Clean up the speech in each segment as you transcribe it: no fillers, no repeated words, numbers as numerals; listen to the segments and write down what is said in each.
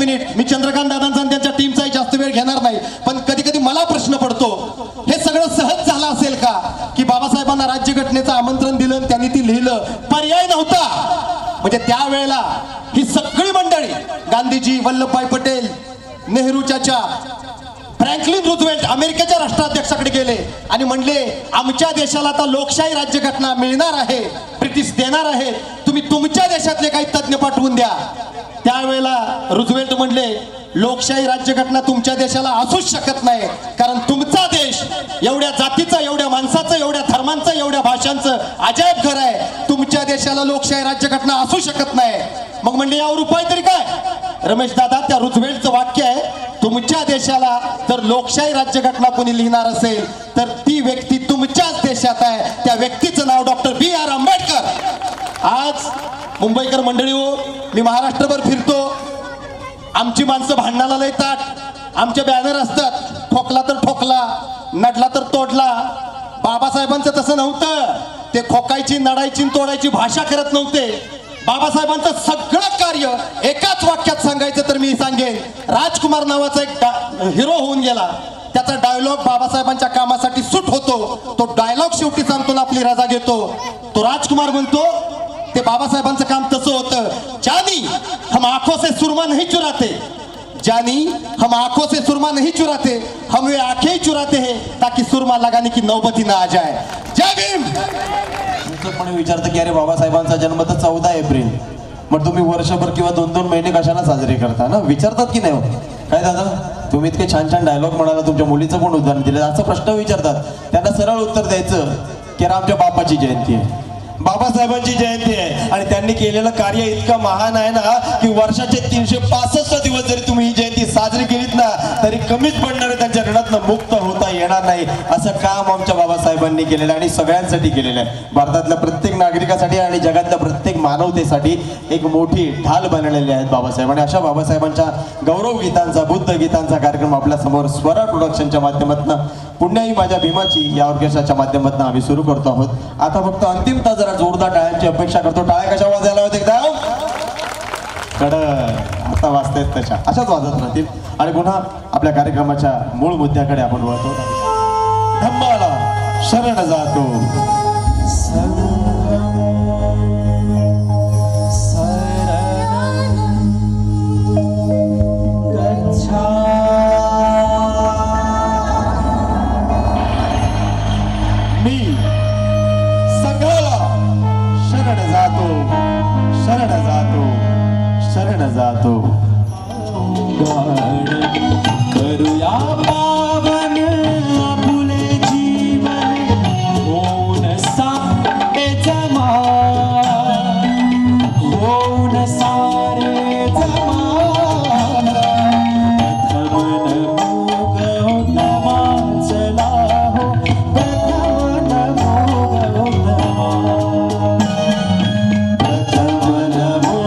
Minute मी चंद्रकांत दादांचा आणि त्यांच्या टीमचाही जास्त वेळ घेणार नाही, पण कधी कधी मला प्रश्न पडतो, हे सगळं सहज झालं असेल का की बाबासाहेबांना राज्यघटनेचं आमंत्रण दिलं आणि त्यांनी ती लिहिलं, पर्याय नव्हता? म्हणजे त्यावेळेला ही सगळी मंडळी, गांधीजी, वल्लभभाई पटेल, नेहरू चाचा, फ्रँकलिन रुझवेल्ट अमेरिकेच्या राष्ट्राध्यक्षाकडे गेले आणि म्हणले आमच्या देशाला आता लोकशाही राज्यघटना मिळणार आहे, ब्रिटिश देणार आहे, तुम्ही तुमच्या देशातले काही तज्ञ पाठवून द्या. त्यावेळेला रुझवेल्ट म्हणले लोकशाही राज्यघटना तुमच्या देशाला असूच शकत नाही, कारण तुमचा देश एवढ्या जातीचं, एवढ्या माणसाचं, एवढ्या धर्मांचं, एवढ्या भाषांचं अजायब घर आहे, तुमच्या देशाला लोकशाही राज्यघटना असू शकत नाही. मग म्हणले यावर उपाय तरी काय? रमेश दादा, त्या रुझवेल्टचं वाक्य आहे, तुमच्या देशाला जर लोकशाही राज्यघटना कोणी लिहिणार असेल तर ती व्यक्ती तुमच्याच देशात आहे, त्या व्यक्तीचं नाव डॉक्टर B.R. आंबेडकर. आज मुंबईकर मंडळी हो, मी महाराष्ट्रभर फिरतो, आमची माणसं भांडणाला लय ताट, आमचे बॅनर असतात, ठोकला तर ठोकला, नडला तर तोडला. बाबासाहेबांचं तसं नव्हतं, ते खोकायची, नडायची, तोडायची भाषा करत नव्हते. बाबासाहेबांचं सगळं कार्य एकाच वाक्यात सांगायचं तर मी सांगेन, राजकुमार नावाचा एक हिरो होऊन गेला, त्याचा डायलॉग बाबासाहेबांच्या कामासाठी सूट होतो, तो डायलॉग शेवटी सांगतो, आपली रजा घेतो. तो राजकुमार म्हणतो, ते बाबासाहेबांचं काम तसं होतं, जानी हम आंखों से सुरमा नहीं चुराते, जानी हम आंखों से सुरमा नहीं चुराते, हम वे आंखें ही चुराते हैं ताकि सुरमा लगाने की नौबत ही ना आ जाए. जय भीम. पण विचारतं की अरे बाबासाहेबांचा जन्म तर 14 एप्रिल, मग तुम्ही वर्षभर किंवा 2-2 महिने कशाला साजरे करता ना? विचारतात की नाही? काय दादा तुम्ही इतके छान छान डायलॉग म्हणाला, तुमच्या मुलीचं पण उदाहरण दिलं, असं प्रश्न विचारतात, त्यांना सरळ उत्तर द्यायचं की अरे आमच्या बापाची जयंती आहे, बाबासाहेबांची जयंती आहे, आणि त्यांनी केलेलं कार्य इतकं महान आहे ना की वर्षाचे 365 दिवस जरी तुम्ही ही जयंती साजरी केलीत ना तरी कमीच पडणार आहे, त्यांच्या ऋणातनं मुक्त होता येणार नाही. असं काम आमच्या बाबासाहेबांनी केलेलं आहे आणि सगळ्यांसाठी केलेलं आहे. भारतातल्या प्रत्येक नागरिकासाठी आणि जगातल्या प्रत्येक मानवतेसाठी एक मोठी ढाल बनलेली आहेत बाबासाहेब. आणि अशा बाबासाहेबांच्या गौरव गीतांचा, बुद्ध गीतांचा कार्यक्रम आपल्या समोर स्वरा प्रोडक्शनच्या माध्यमातून, पुण्याई माझ्या भीमाची या ऑर्केस्ट्राच्या माध्यमातून आम्ही सुरू करतो आहोत. आता फक्त अंतिमता जरा जोरदार टाळ्यांची अपेक्षा करतो. टाळ्या कशा वाजायला होत एकदम कडक, आता वाजतायत तशा, अशाच वाजत राहतील. आणि पुन्हा आपल्या कार्यक्रमाच्या मूळ मुद्द्याकडे आपण वळतो. धम्माला शरण जातो, जातो. करूया पावन आपुले जीवन, होऊन सारे जमा, होऊन सारे जमा. प्रथम नमो गौतमा, चला हो प्रथम नमो गौतमा, प्रथम नमो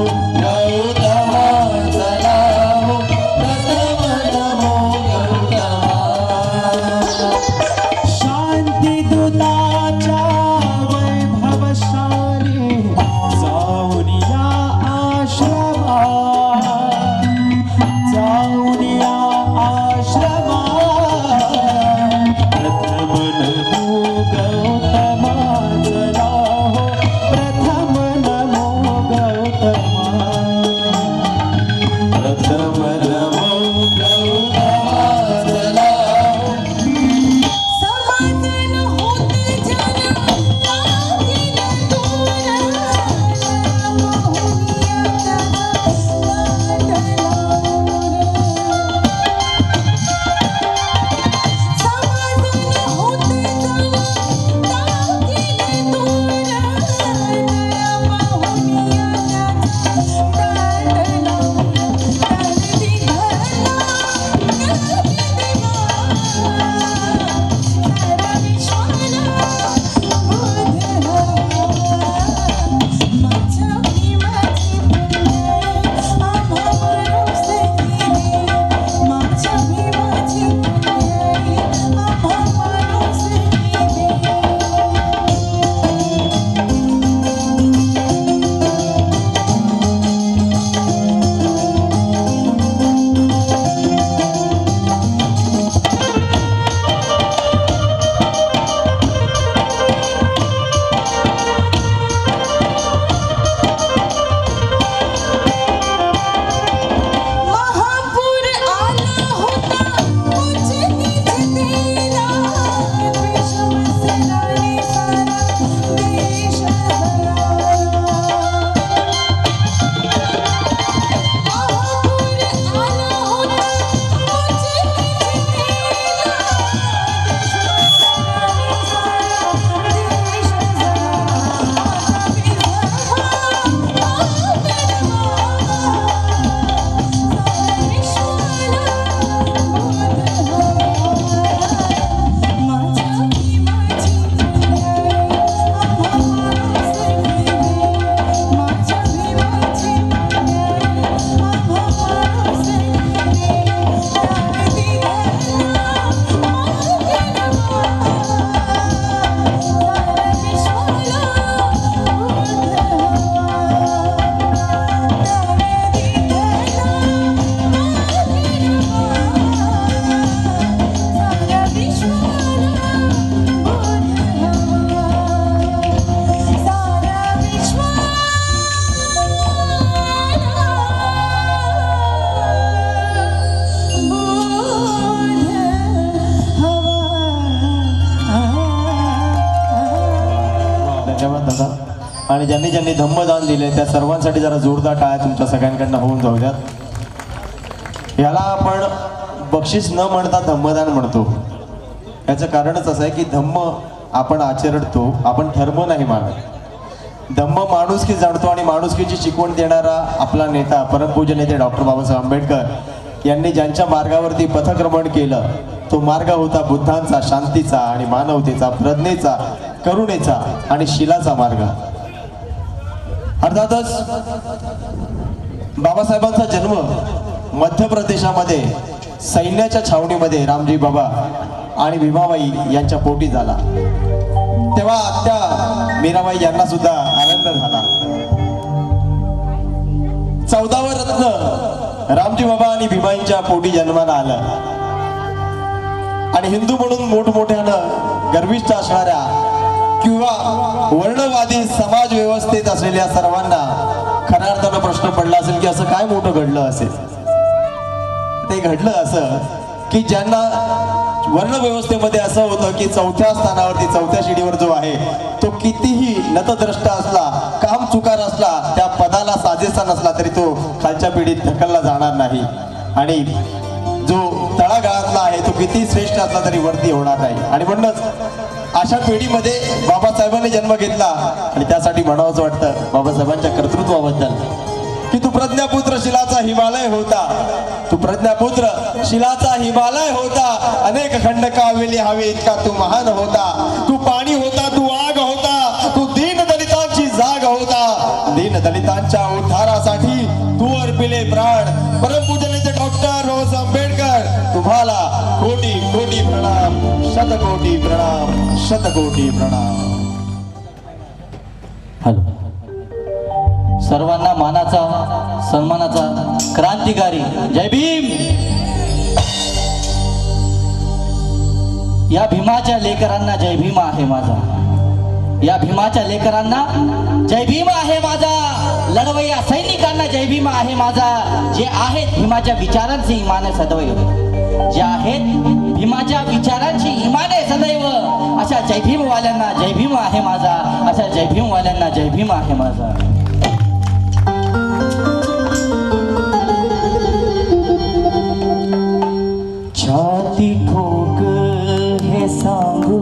आणि ज्यांनी ज्यांनी धम्मदान दिले त्या सर्वांसाठी जरा जोरदार टाळ्या तुमच्या सगळ्यांकडनं होऊन जाऊ द्यात. याला आपण बक्षीस न म्हणता धम्मदान म्हणतो. याचं कारणच असं आहे की धम्म आपण आचरतो, आपण धर्म नाही मानत. धम्म माणुसकी जाणतो आणि माणुसकीची शिकवण देणारा आपला नेता परमपूज्य नेते डॉक्टर बाबासाहेब आंबेडकर यांनी ज्यांच्या मार्गावरती पथक्रमण केलं तो मार्ग होता बुद्धांचा, शांतीचा आणि मानवतेचा, प्रज्ञेचा, करुणेचा आणि शिलाचा मार्ग. अर्थातच बाबासाहेबांचा जन्म मध्य प्रदेशामध्ये सैन्याच्या छावणीमध्ये रामजी बाबा आणि भीमाबाई यांच्या पोटी झाला. तेव्हा आत्या मीराबाई यांना सुद्धा आनंद झाला. 14वे रत्न रामजी बाबा आणि भीमाईंच्या पोटी जन्माला आलं आणि हिंदू म्हणून मोठमोठ्यानं गर्विष्ठ असणाऱ्या किंवा वर्णवादी समाज व्यवस्थेत असलेल्या सर्वांना खऱ्या अर्थानं प्रश्न पडला असेल की असं काय मोठं घडलं असेल. ते घडलं असं की ज्यांना वर्णव्यवस्थेमध्ये असं होतं की चौथ्या स्थानावरती, चौथ्या शिडीवर जो आहे तो कितीही नतद्रष्टा असला, काम चुकार असला, त्या पदाला साजेसा नसला तरी तो खालच्या पिढीत ढकलला जाणार नाही. आणि जो तळागाळातला आहे तो किती श्रेष्ठ असला तरी वरती होणार नाही. आणि म्हणूनच अशा पिढीमध्ये बाबासाहेबांनी जन्म घेतला आणि त्यासाठी म्हणावंच वाटतं बाबासाहेबांच्या कर्तृत्वाबद्दल की तू प्रज्ञापुत्र शिलाचा हिमालय होता, तू प्रज्ञापुत्र शिलाचा हिमालय होता, अनेक खंड कावेली हवे इतका तू महान होता, तू पाणी होता, तू आग होता, तू दीन दलितांची जाग होता, दीन दलितांच्या उद्धारासाठी तू अर्पिले प्राण. परमपूज्य नेते डॉक्टर बाबासाहेब आंबेडकर तुम्हाला कोटी कोटी प्रणाम, शतकोटी प्रणाम, शतकोटी प्रणाम. हॅलो. सर्वांना मानाचा, सन्मानाचा क्रांतिकारी जय भीम. या भीमाच्या लेकरांना जय भीम आहे माझा, या भीमाच्या लेकरांना जय भीम आहे माझा, लढवय्या सैनिकांना जय भीम आहे माझा, जे आहेत भीमाच्या विचारांचे इमाने सदैव, जे आहेत भीमाच्या विचारांची इमाने सदैव, अशा जय भीमवाल्यांना जय भीम आहे माझा, अशा जय भीमवाल्यांना जय भीम आहे माझा. छाती ठोक हे सांगू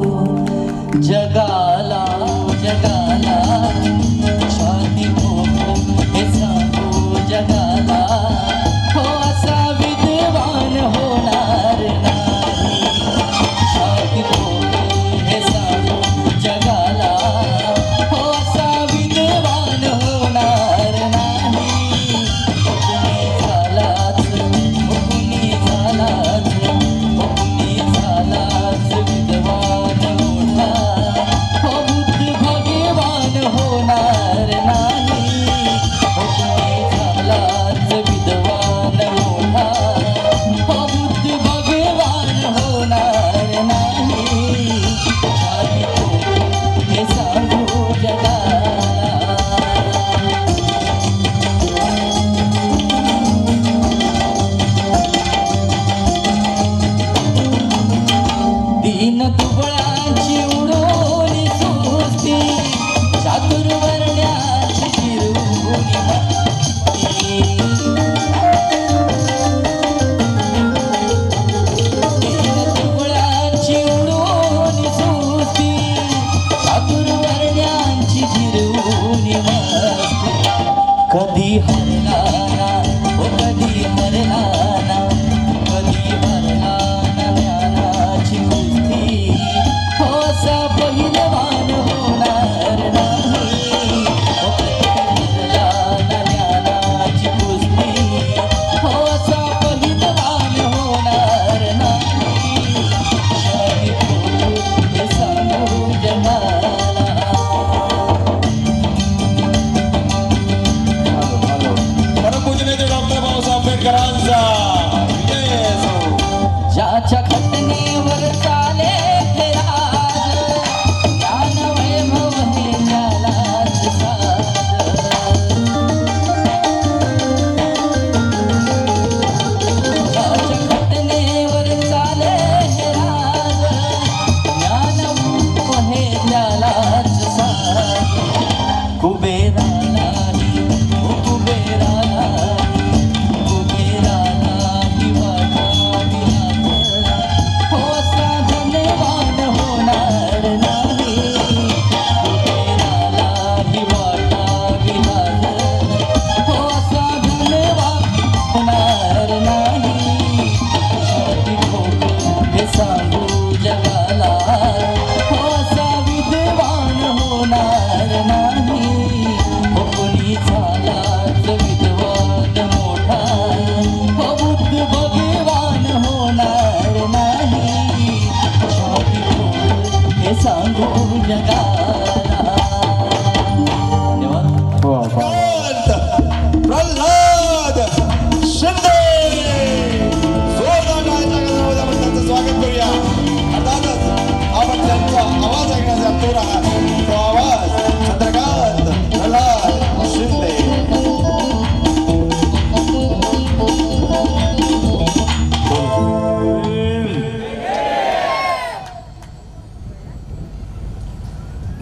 जगाला, जगाला छाती ठोक हे सांगू जगाला, हो असा विद्वान होणार नाही. छाती ठोक हे सांगू जगाला, हो असा विद्वान होणार नाही. हुकुमी झालाच, हुकुमी झालाच, हुकुमी झालाच विद्वान मोठा, हो बुद्ध भगवान होणार नाही. हुकुमी झालाच विद्वान मोठा, हो बुद्ध भगवान होणार नाही. छाती ठोक हे सांगू जगाला. दीन दुबळांची उडवली सुस्ती, चातुर्वर्ण्याची फिरवली मस्ती. दीन दुबळांची उडवली सुस्ती, चातुर्वर्ण्याची फिरवली मस्ती. कधी हरला ना, ओ कधी हरला ना, कधी हरला ना ज्ञानाची कुस्ती, हो असा पहिलवान होणार नाही. ओ कधी हरला ना ज्ञानाची कुस्ती, हो असा पहिलवान होणार नाही. छाती ठोक हे सांगू जगाला. परमपूज्य नेते डॉक्टर बाबासाहेब आंबेडकरांचा विजय असो. ज्याच्या घटनेवर चाले हे राज, ज्ञान वैभव हे ज्यालाच साज. ज्याच्या घटनेवर चाले हे राज, ज्ञान वैभव हे ज्यालाच साज. कुबेर लातूरात तो आवाज चंद्रकांत प्रल्हाद शिंदे.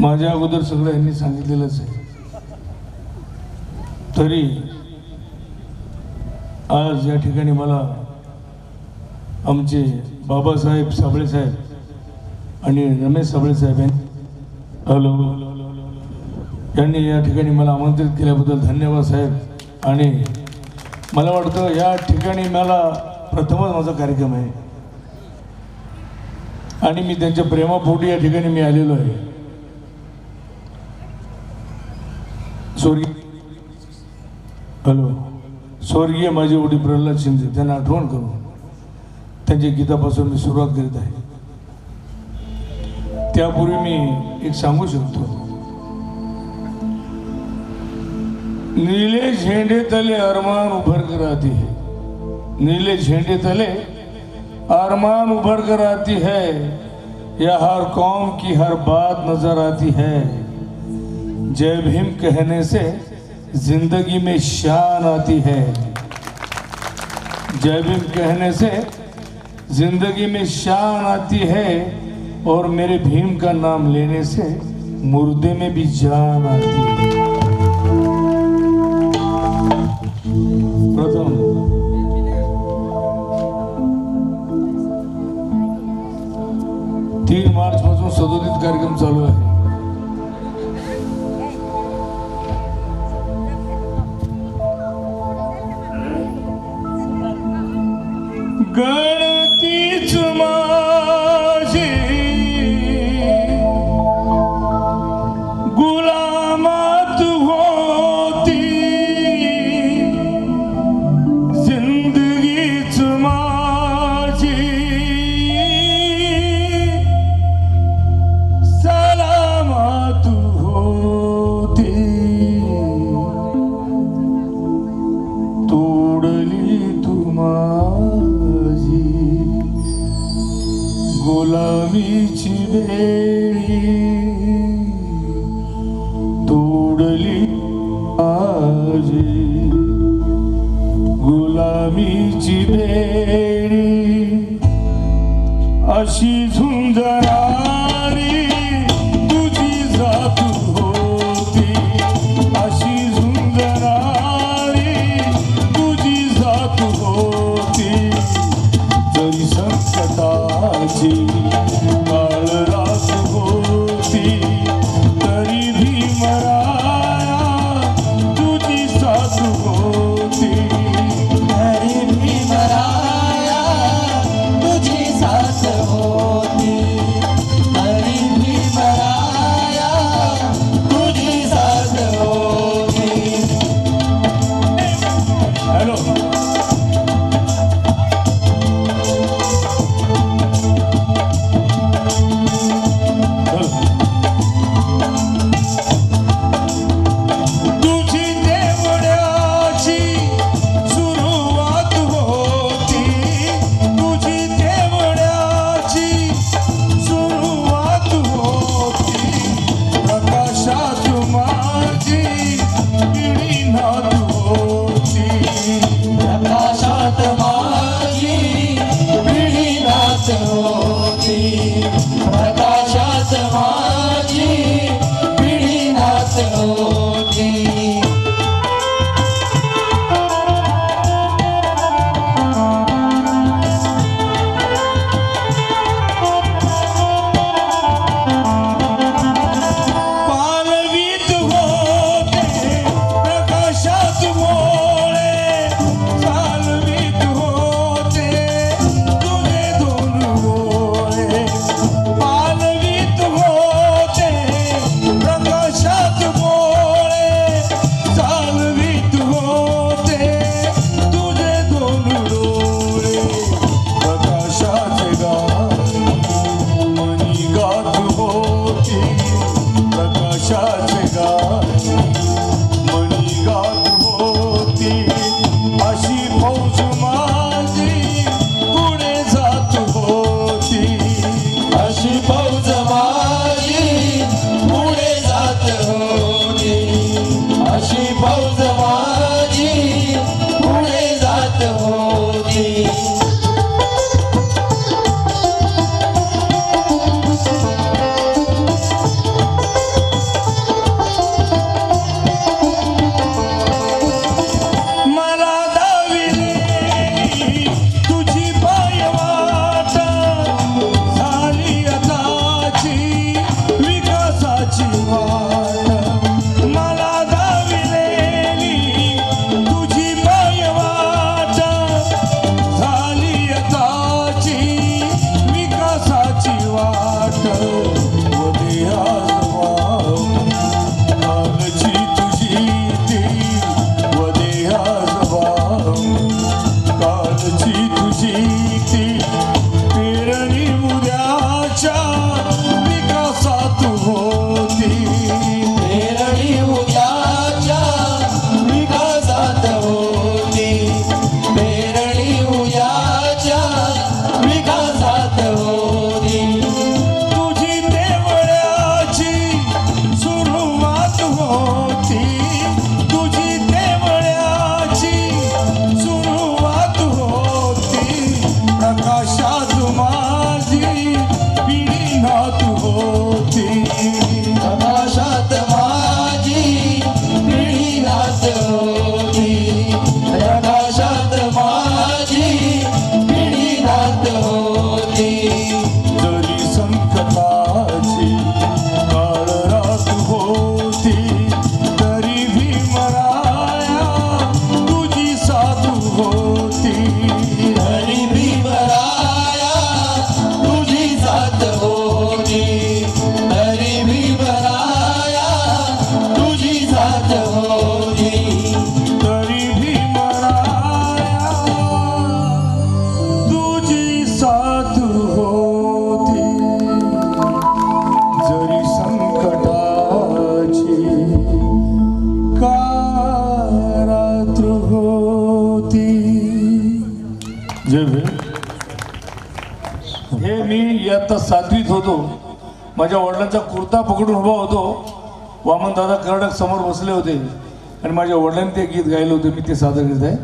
माझ्या अगोदर सगळं यांनी सांगितलेलंच आहे. तरी आज या ठिकाणी मला आमचे बाबासाहेब साबळे साहेब आणि रमेश साबळे साहेब यांनी या ठिकाणी मला आमंत्रित केल्याबद्दल धन्यवाद साहेब. आणि मला वाटतं या ठिकाणी मला प्रथमच माझा कार्यक्रम आहे आणि मी त्यांच्या प्रेमापोटी या ठिकाणी मी आलेलो आहे. स्वर्गीय माझे वडील प्रल्हाद शिंदे त्यांना आठवण करून त्यांच्या गीतापासून मी सुरुवात करीत आहे. त्यापूर्वी मी एक सांगू शकतो. नीले झेंडे तले अरमान उभर कर आती है, नीले झेंडे तले अरमान उभर कर आती है, या हर कौम की हर बात नजर आती है. जय भीम कहने से जिंदगी में शान आती है, जय भीम कहने से जिंदगी में शान आती है, और मेरे भीम का नाम लेने से मुर्दे में भी जान आती है. प्रथम 3 मार्च पासून सदोदित कार्यक्रम चालू आहे. गणतीच माझी गुलामात होती, जिंदगीच माझी सलामत होती. तोडली तुम्हा गुलामीची बेडी, तोडली माझी गुलामीची बेडी. अशी झुंजणारी तुझी जात होती, अशी झुंजणारी तुझी जात होती. जरी संकटाची काळ रात होती, तरी भीमराया तुझी साथ होती, तरी भीमराया तुझी साथ होती. माझी ती पेरणी उद्याच्या विकासात होती. पेरणी उद्याच्या विकासात होती. पेरणी उद्याच्या विकासात होती. तुझी देवळ्याची सुरुवात होती. तुझी देवळ्याची सुरुवात होती. प्रकाशात माझी पिढी नात होती. प्रकाशात माझी पिढी नात होती. प्रकाशात माझी पिढी नात होती. जरी संकटाची काळ रात होती तरी भीमराया तुझी साथ होती. हरी भीमराया तुझी साथ होती. हरी भीमराया तुझी साथ होती. तरी भीमराया तुझी साथ होती. जरी संकटाची कारात्र होती. जय भीम. हे मी इयत्ता 7वीत होतो. माझ्या वडिलांचा कुर्ता पकडून उभा होतो. वामन दादा कर्डक समोर बसले होते आणि माझ्या वडिलांनी ते गीत गायलं होतं. मी ते सादर करीत आहे.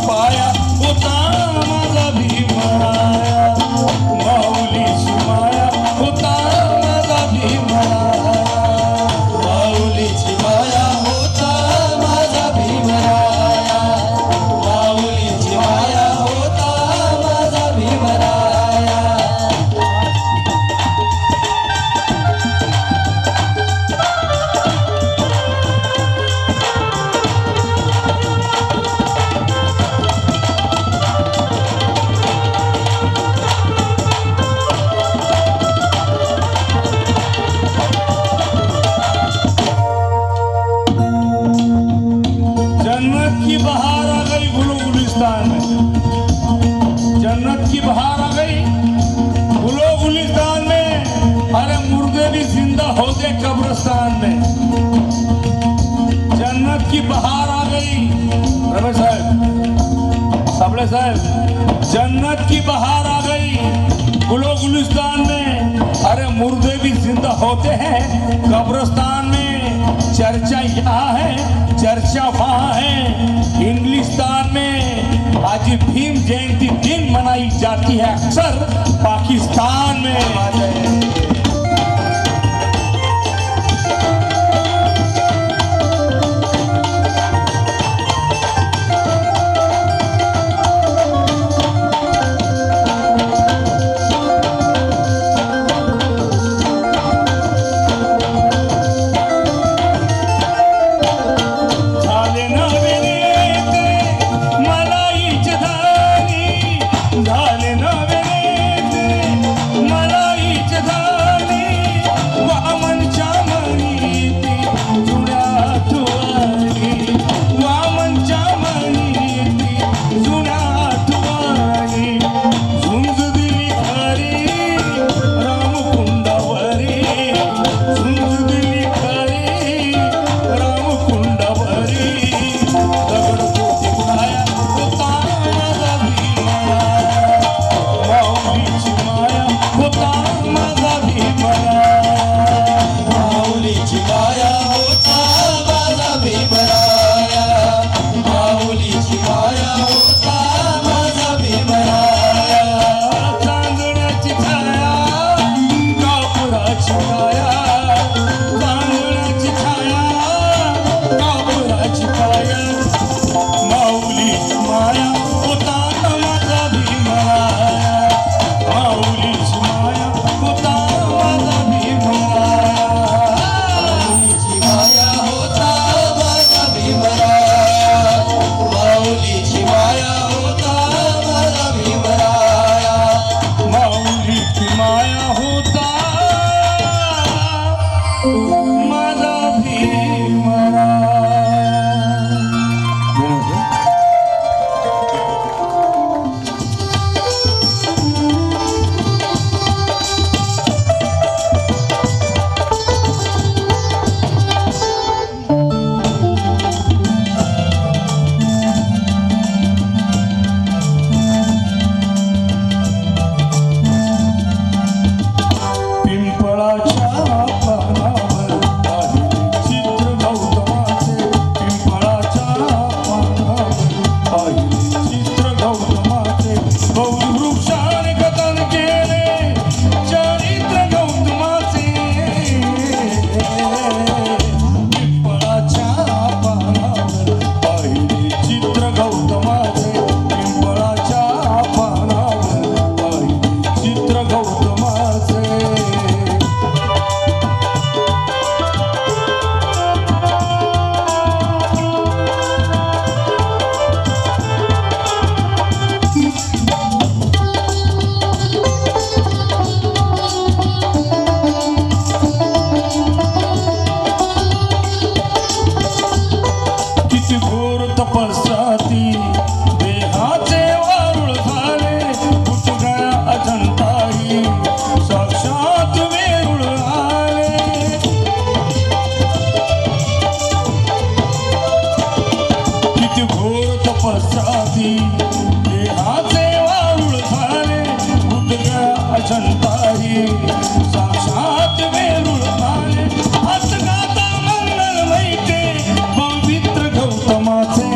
पाया होता माझा भीमराया, माऊलीची माया होता माझा भीमराया, माऊलीची माया होता माझा भीमराया, माऊलीची माया होता माझा भीमराया. जन्नत की बहार आ गई गुलो गुलिस्तान में, जन्नत की बहार आ गई गुलो गुलिस्तान में, अरे मुर्दे भी जिंदा होते कब्रिस्तान में. जन्नत की बहार आ गई रमेश साहब, साबळे साहब, जन्नत की बहार आ गई गुलो गुलिस्तान में, अरे मुर्दे भी जिंदा होते हैं कब्रिस्तान में. चर्चा यहाँ है, चर्चा वहाँ है इंग्लिस्तान में. आज भीम जयंती दिन मनाई जाती है अक्सर पाकिस्तान में. झाले नवे नेते मलाईचे धानी, झाले नवे नेते मलाईचे धानी, वामनच्या मनीती जुन्या आठवणी, वामनच्या मनीती जुन्या आठवणी. झुंज दिली खरी रामकुंडावरी, झुंज दिली खरी रामकुंडावरी. दगड कोटी माया होता माझा भीमराया, माऊलीची माया होता माझा भीमराया, माऊलीची माया होता माझा भीमराया, माऊलीची माया होता माझा भीमराया. चांदण्याची छाया कापुराची काया, चांदण्याची छाया कापुराची काया. माऊलीची माया होता माझा भीमराया, माऊलीची माया होता माझा भीमराया. माऊलीची माया होता माझा भीमराया, माऊलीची माया होता माझा भीमराया. माऊलीची माया होता माझा भीमराया. पिंपळाच्या पानावर पाहिले चित्र गौतमाचे, पिंपळाच्या पानावर पाहिले चित्र गौतमाचे. गौरी वृक्षाने कथन केले चरित्र गौतमाचे. पिंपळाच्या पानावर पाहिले चित्र गौतमाचे, पिंपळाच्या पानावर पाहिले चित्र गौतमाचे. किती घोर तपस्याती देहाचे वारुळ झाले, कुठगळ्या अजंताई साक्षात वेरुळ आले. किती घोर तपस्याती देहाचे वारुळ झाले, कुठगळ्या अजंताई साक्षात वेरुळ आले. असगाता मंगल मैते पवित्र गौतमाचे.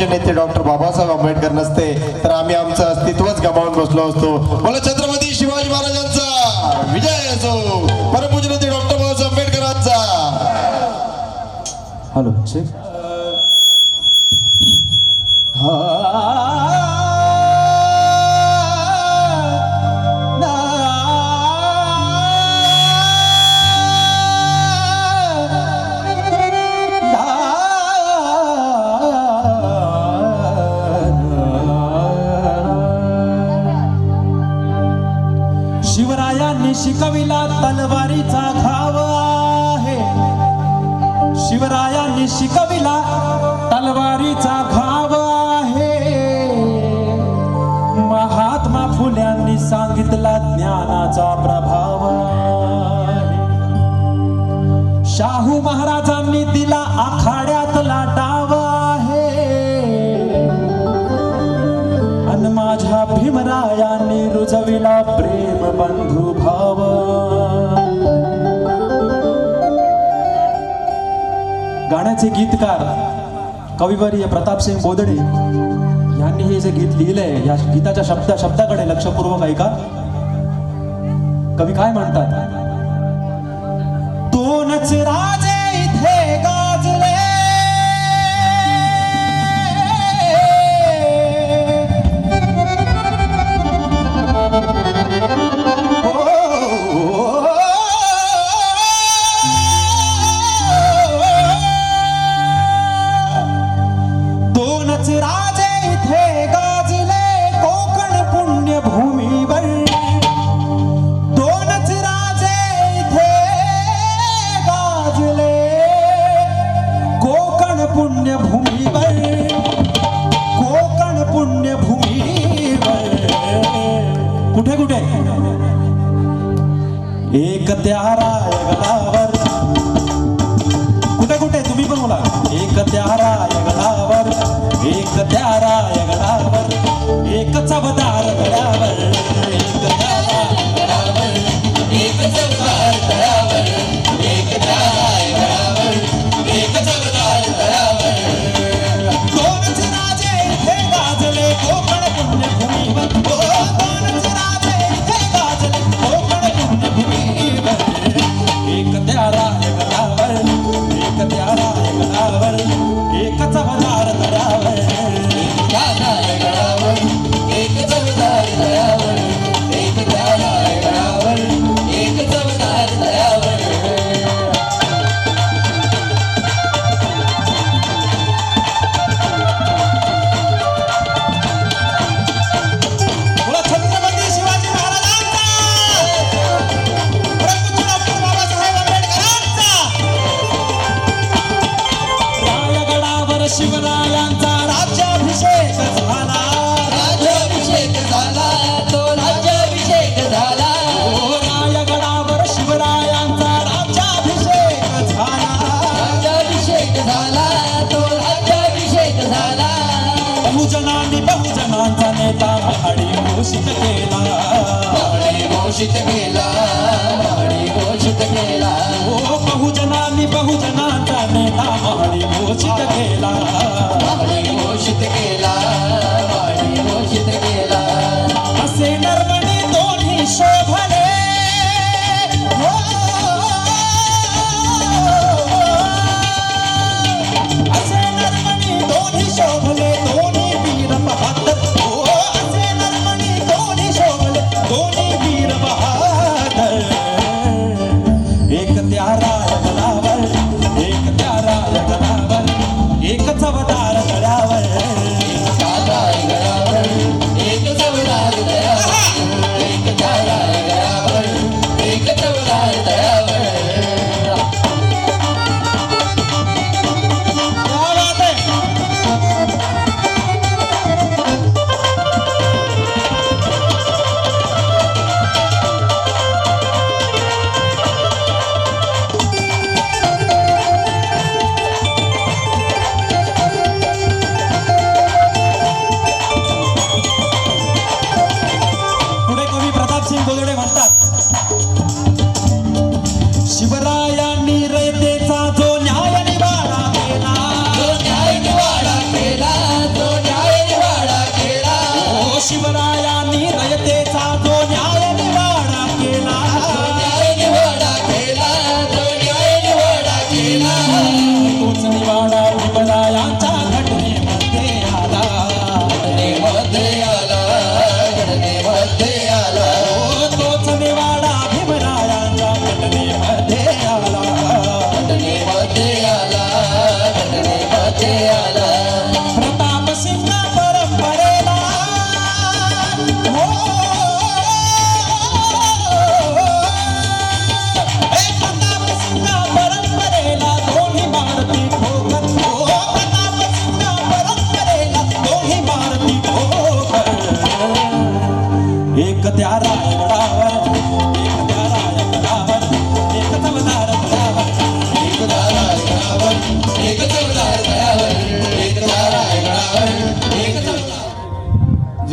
परमपूज्य नेते डॉक्टर बाबासाहेब आंबेडकर नसते तर आम्ही आमचं अस्तित्वच गमावून बसलो असतो. बोला छत्रपती शिवाजी महाराजांचा विजय असो. परमपूज्य नेते डॉक्टर बाबासाहेब आंबेडकरांचा. Hello check. शिवरायांनी शिकविला तलवारीचा घाव आहे. शिवरायांनी शिकविला तलवारीचा घाव आहे. महात्मा फुल्यांनी सांगितला ज्ञानाचा प्रभाव आहे. शाहू महाराजांनी दिला आखाड्यातला डाव आहे. अन माझ्या भीमरायांनी रुजविला प्रेम बंधू भाव. गाण्याचे गीतकार कविवर्य प्रतापसिंग बोदडे यांनी हे जे गीत लिहिलंय या गीताच्या शब्दाकडे लक्षपूर्वक ऐका. कवी काय म्हणतात. दोनच राजे इथे गाजले. दोनच राजे इथे गाजले कोकण पुण्यभूमीवर. दोनच राजे इथे गाजले कोकण पुण्यभूमीवर. कोकण पुण्यभूमीवर. कुठे कुठे एक त्या रायगडावर. कुठे कुठे तुम्ही पण बोला. एक त्या रायगडावर. एक त्या रायगडावर. एक चवदार गडावर. एक त्या रायगडावर. एक चवदार गडावर. एक त्या रायगडावर. एक चवदार गडावर. दोनच राजे इथे गाजले कोकण पुण्यभूमीवर. दोनच राजे इथे गाजले कोकण पुण्यभूमीवर. एक त्या रायगडावर. एक त्या रायगडावर. एक चवदार गडावर. एक त्या रायगडावर. एक चवदार गडावर. एक त्या रायगडावर. एक चवदार गडावर. बोला छत्रपती शिवाजी महाराजांचा. परमपूज्य डॉक्टर बाबासाहेब आंबेडकरांचा. रायगडावर शिवरायांचा राज्याभिषेक झाला. राज्याभिषेक झाला. तो राज्याभिषेक झाला. रायगडावर शिवरायांचा राज्याभिषेक झाला. राज्याभिषेक झाला. तो राज्याभिषेक झाला. बहुजनांनी बहुजनांचा नेता महाडी घोषित केला. महाडी घोषित केला. महाडी घोषित केला. ओ बहुजनांनी बहुजनांचा नेता महाडी घोषित केला. महाडी घोषित केला. महाडी घोषित केला. असे नरमणी दोन्ही शोभले. असे नरमणी दोन्ही शोभले. दोन्ही वीर बहादर. असे नरमणी दोन्ही शोभले. दोन्ही वीर बहादर. एक त्या रायगडावर. एक त्या रायगडावर. एक चवदार गडावर. एक त्या रायगडावर.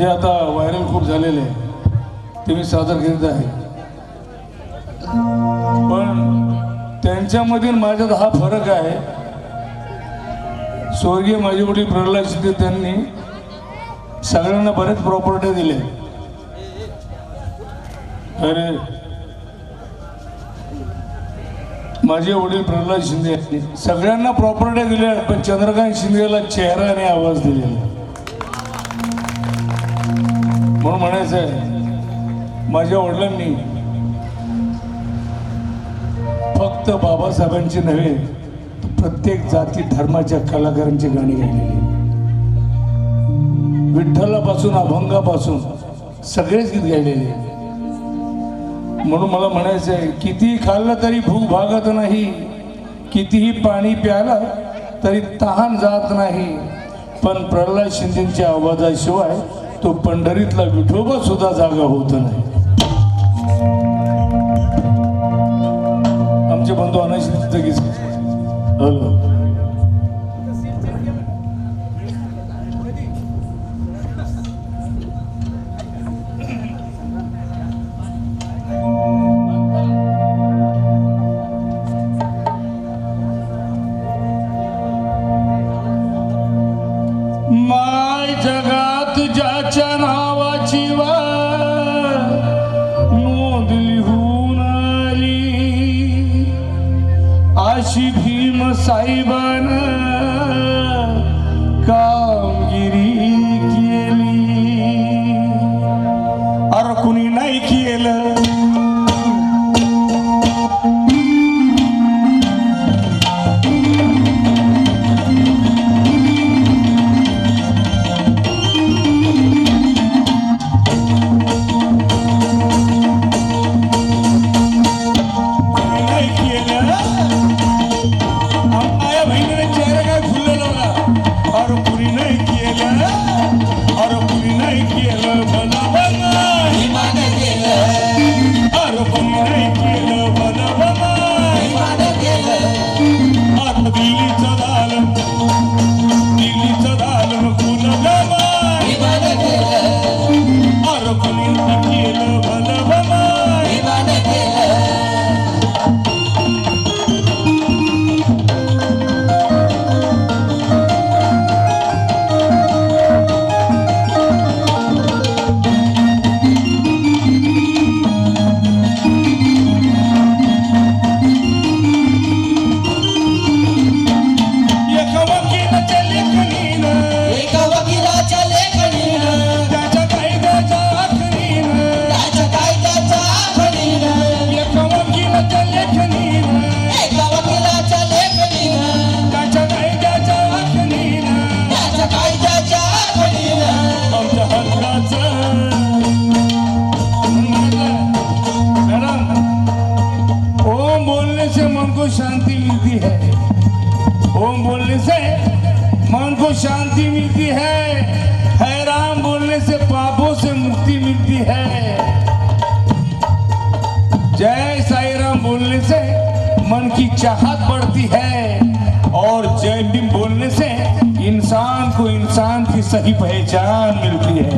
जे आता व्हायरल खूप झालेले आहे ते मी सादर करीत आहे. पण त्यांच्यामधील माझ्यात हा फरक आहे. स्वर्गीय माझे वडील प्रल्हाद शिंदे त्यांनी सगळ्यांना बरेच प्रॉपर्टी दिले. अरे माझे वडील प्रल्हाद शिंदे यांनी सगळ्यांना प्रॉपर्टी दिल्या, पण चंद्रकांत शिंदेला चेहरा आणि आवाज दिलेला. म्हणून म्हणायचं आहे माझ्या वडिलांनी फक्त बाबासाहेबांची नव्हे तर प्रत्येक जाती धर्माच्या कलाकारांची गाणी गायलेली. विठ्ठलापासून अभंगापासून सगळेच गीत गायलेले. म्हणून मला म्हणायचं आहे कितीही खाल्लं तरी भूक भागत नाही, कितीही पाणी प्यालं तरी तहान जात नाही, पण प्रल्हाद शिंदेच्या आवाजाशिवाय तो पंढरीतला विठोबा सुद्धा जागा होत नाही. आमचे बंधू अनाशी जगीच हॅलो माय जगात ज्याच्या नावाची नोंद लिहून आली अशी भीम साहेबान कामगिरी केली. अरे कुणी नाही केलं शांति मिलती है. ओम बोलने से मन को शांति मिलती है राम बोलने से पापों से मुक्ति मिलती है. जय साई राम बोलने से मन की चाहत बढ़ती है और जय भीम बोलने से इंसान को इंसान की सही पहचान मिलती है.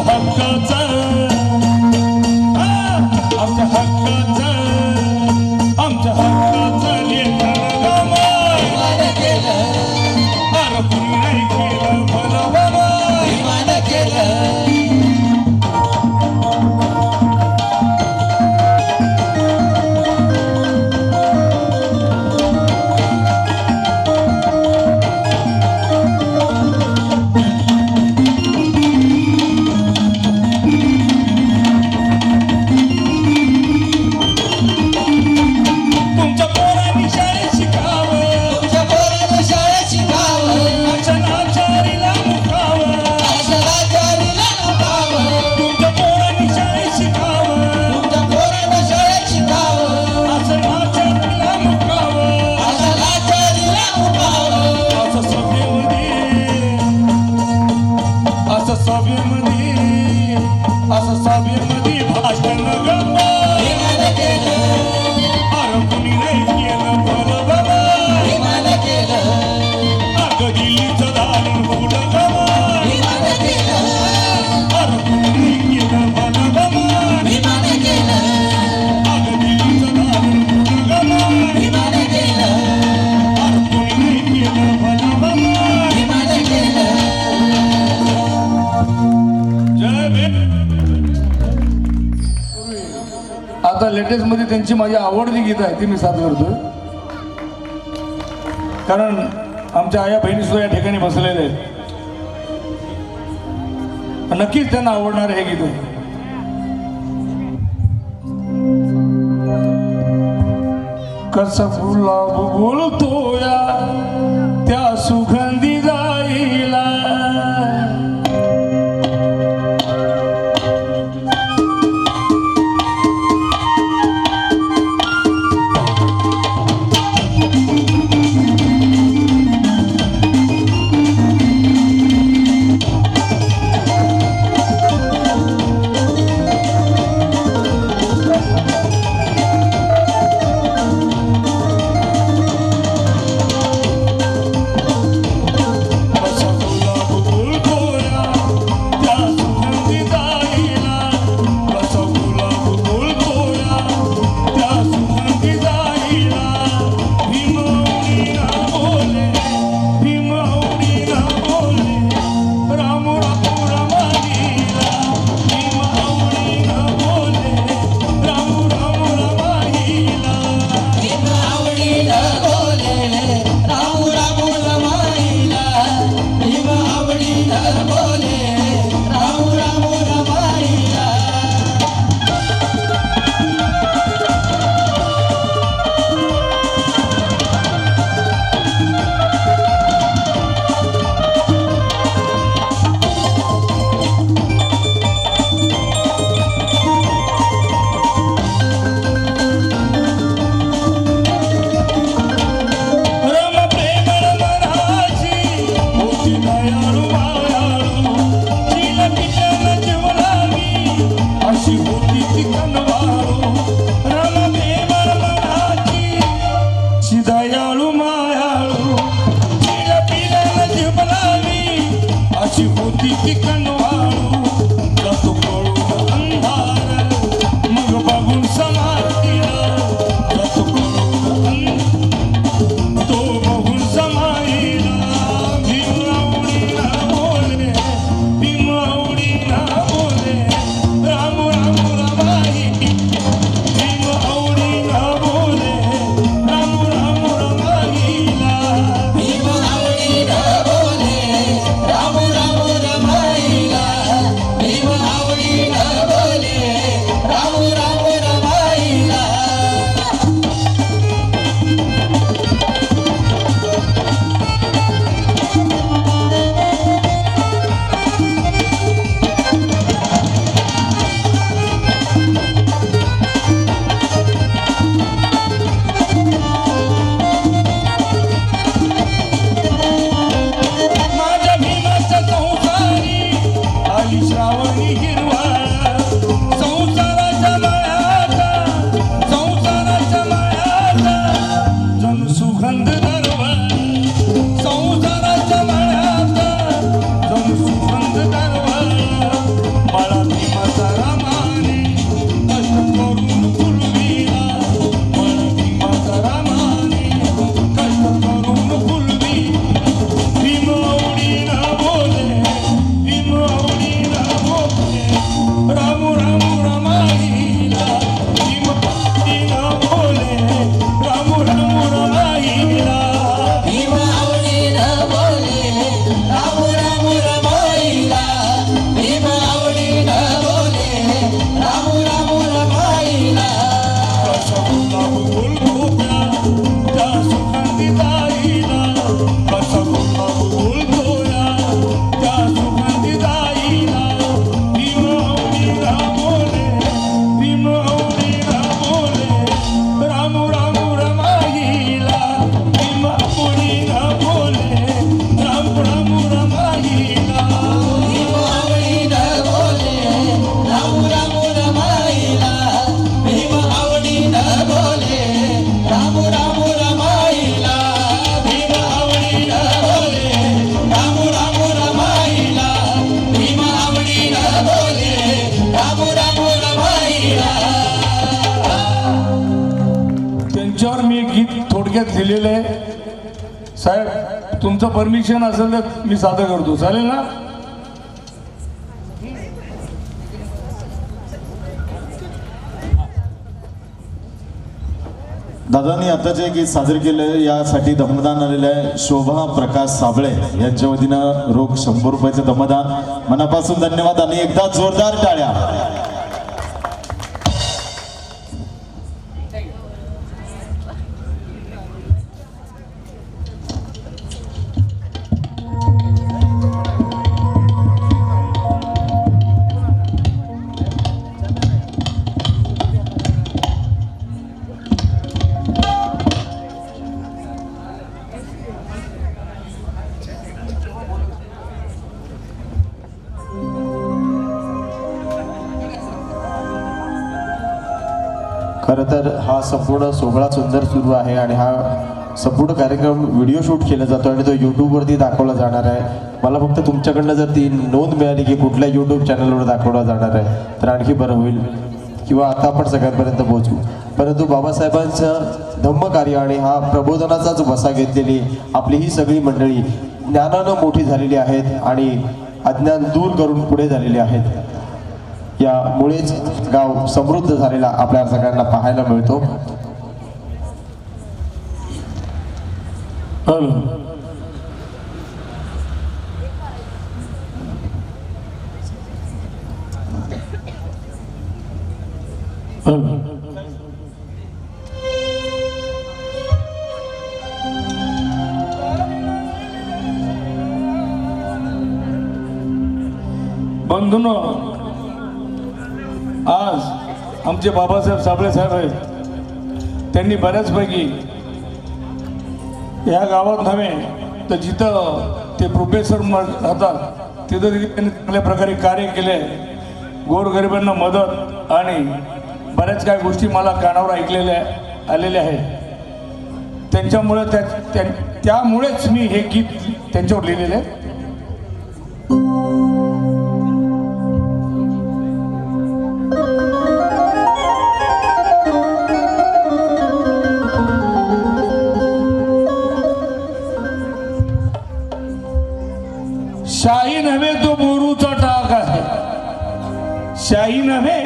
हक्काचा असं सभेमध्ये भाषण गप्पा अरे कुणी नाही केलं भलं बाबा अगं दिल्लीचं दालन फुलं गमा अरे कुणी नाही केलं भलं बाबा अगं दिल्लीचं दालन फुलं गमा अरे कुणी नाही केलं भलं बाबा जय भीम. आता लेटेस्ट मध्ये त्यांची माझी आवडती गीत आहे ती मी साथ करतोय कारण आमच्या आया बहिणी सुद्धा या ठिकाणी बसलेल्या आहेत नक्कीच त्यांना आवडणार हे गीत आहे. कसा गुलाब बोलतो या त्या सुगंधी जाईला लिहिलेलं आहे. साहेब तुमचं परमिशन असेल तर मी सादर करतो, चालेल ना? दादांनी आता जे गीत सादर केलं यासाठी दमदान आलेलं आहे शोभा प्रकाश साबळे यांच्या वतीनं रोख 100 रुपयाचं दमदान. मनापासून धन्यवाद आणि एकदा जोरदार टाळ्या. खरं तर हा संपूर्ण सोहळा सुंदर सुरू आहे आणि हा संपूर्ण कार्यक्रम व्हिडिओ शूट केला जातो आणि तो यूट्यूबवरती दाखवला जाणार आहे. मला फक्त तुमच्याकडनं जर ती नोंद मिळाली की कुठल्या यूट्यूब चॅनलवर दाखवला जाणार आहे तर आणखी बरं होईल किंवा आता आपण सगळ्यांपर्यंत पोहोचू. परंतु बाबासाहेबांचं धम्मकार्य आणि हा प्रबोधनाचाच वसा घेतलेली आपली ही सगळी मंडळी ज्ञानानं मोठी झालेली आहेत आणि अज्ञान दूर करून पुढे झालेली आहेत. यामुळेच गाव समृद्ध झालेला आपल्या सगळ्यांना पाहायला मिळतो. बंधूंनो, आज आमचे बाबासाहेब साबळे साहेब आहेत. त्यांनी बऱ्याचपैकी या गावात नव्हे तर जिथं ते प्रोफेसर राहतात तिथं त्यांनी चांगल्या प्रकारे कार्य केले. गोरगरिबांना मदत आणि बऱ्याच काही गोष्टी मला कानावर ऐकलेल्या आलेल्या आहेत. त्यांच्यामुळे त्यामुळेच मी हे गीत त्यांच्यावर लिहिलेलं आहे. शाही नव्हे तो बोरूचा टाक आहे, शाही नव्हे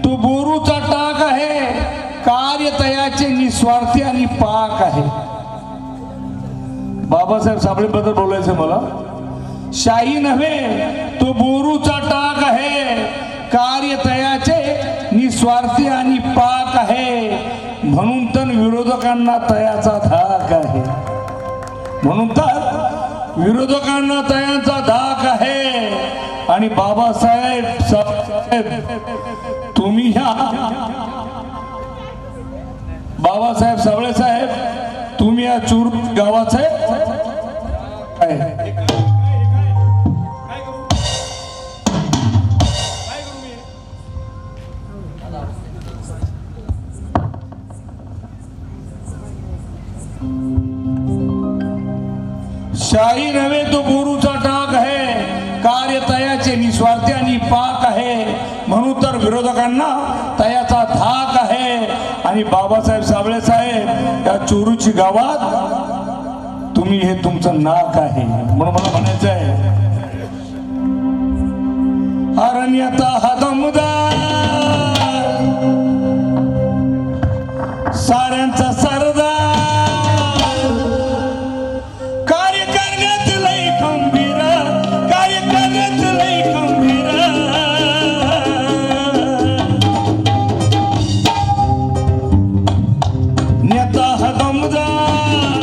तो बोरूचा टाक आहे, कार्य तयाचे निस्वार्थी आणि पाक आहे. बाबासाहेब साबळे बद्दल बोलायचं मला. शाही नव्हे तो बोरूचा टाक आहे, कार्य तयाचे निस्वार्थी आणि पाक आहे. म्हणून तर विरोधकांना तयाचा धाक आहे, म्हणून तर विरोधकांना तयांचा धाक आहे. आणि बाबासाहेब तुम्ही ह्या बाबासाहेब साबळे साहेब तुम्ही या चूर गावाचे शाही नव्हे तो बोरूचा टाक आहे, कार्य तयाचे निस्वार्थी आणि पाक आहे. म्हणून तर विरोधकांना तयाचा धाक आहे. आणि बाबासाहेब साबळे साहेब या चोरूची गावात तुम्ही हे तुमचं नाक आहे. म्हणून मला म्हणायचं आहे अरण्यता हा दमदार साऱ्यांचा सरदार, कार्य करण्यात लई खंबीर, कार्य करण्यात लई खंबीर. नेता हा दमदार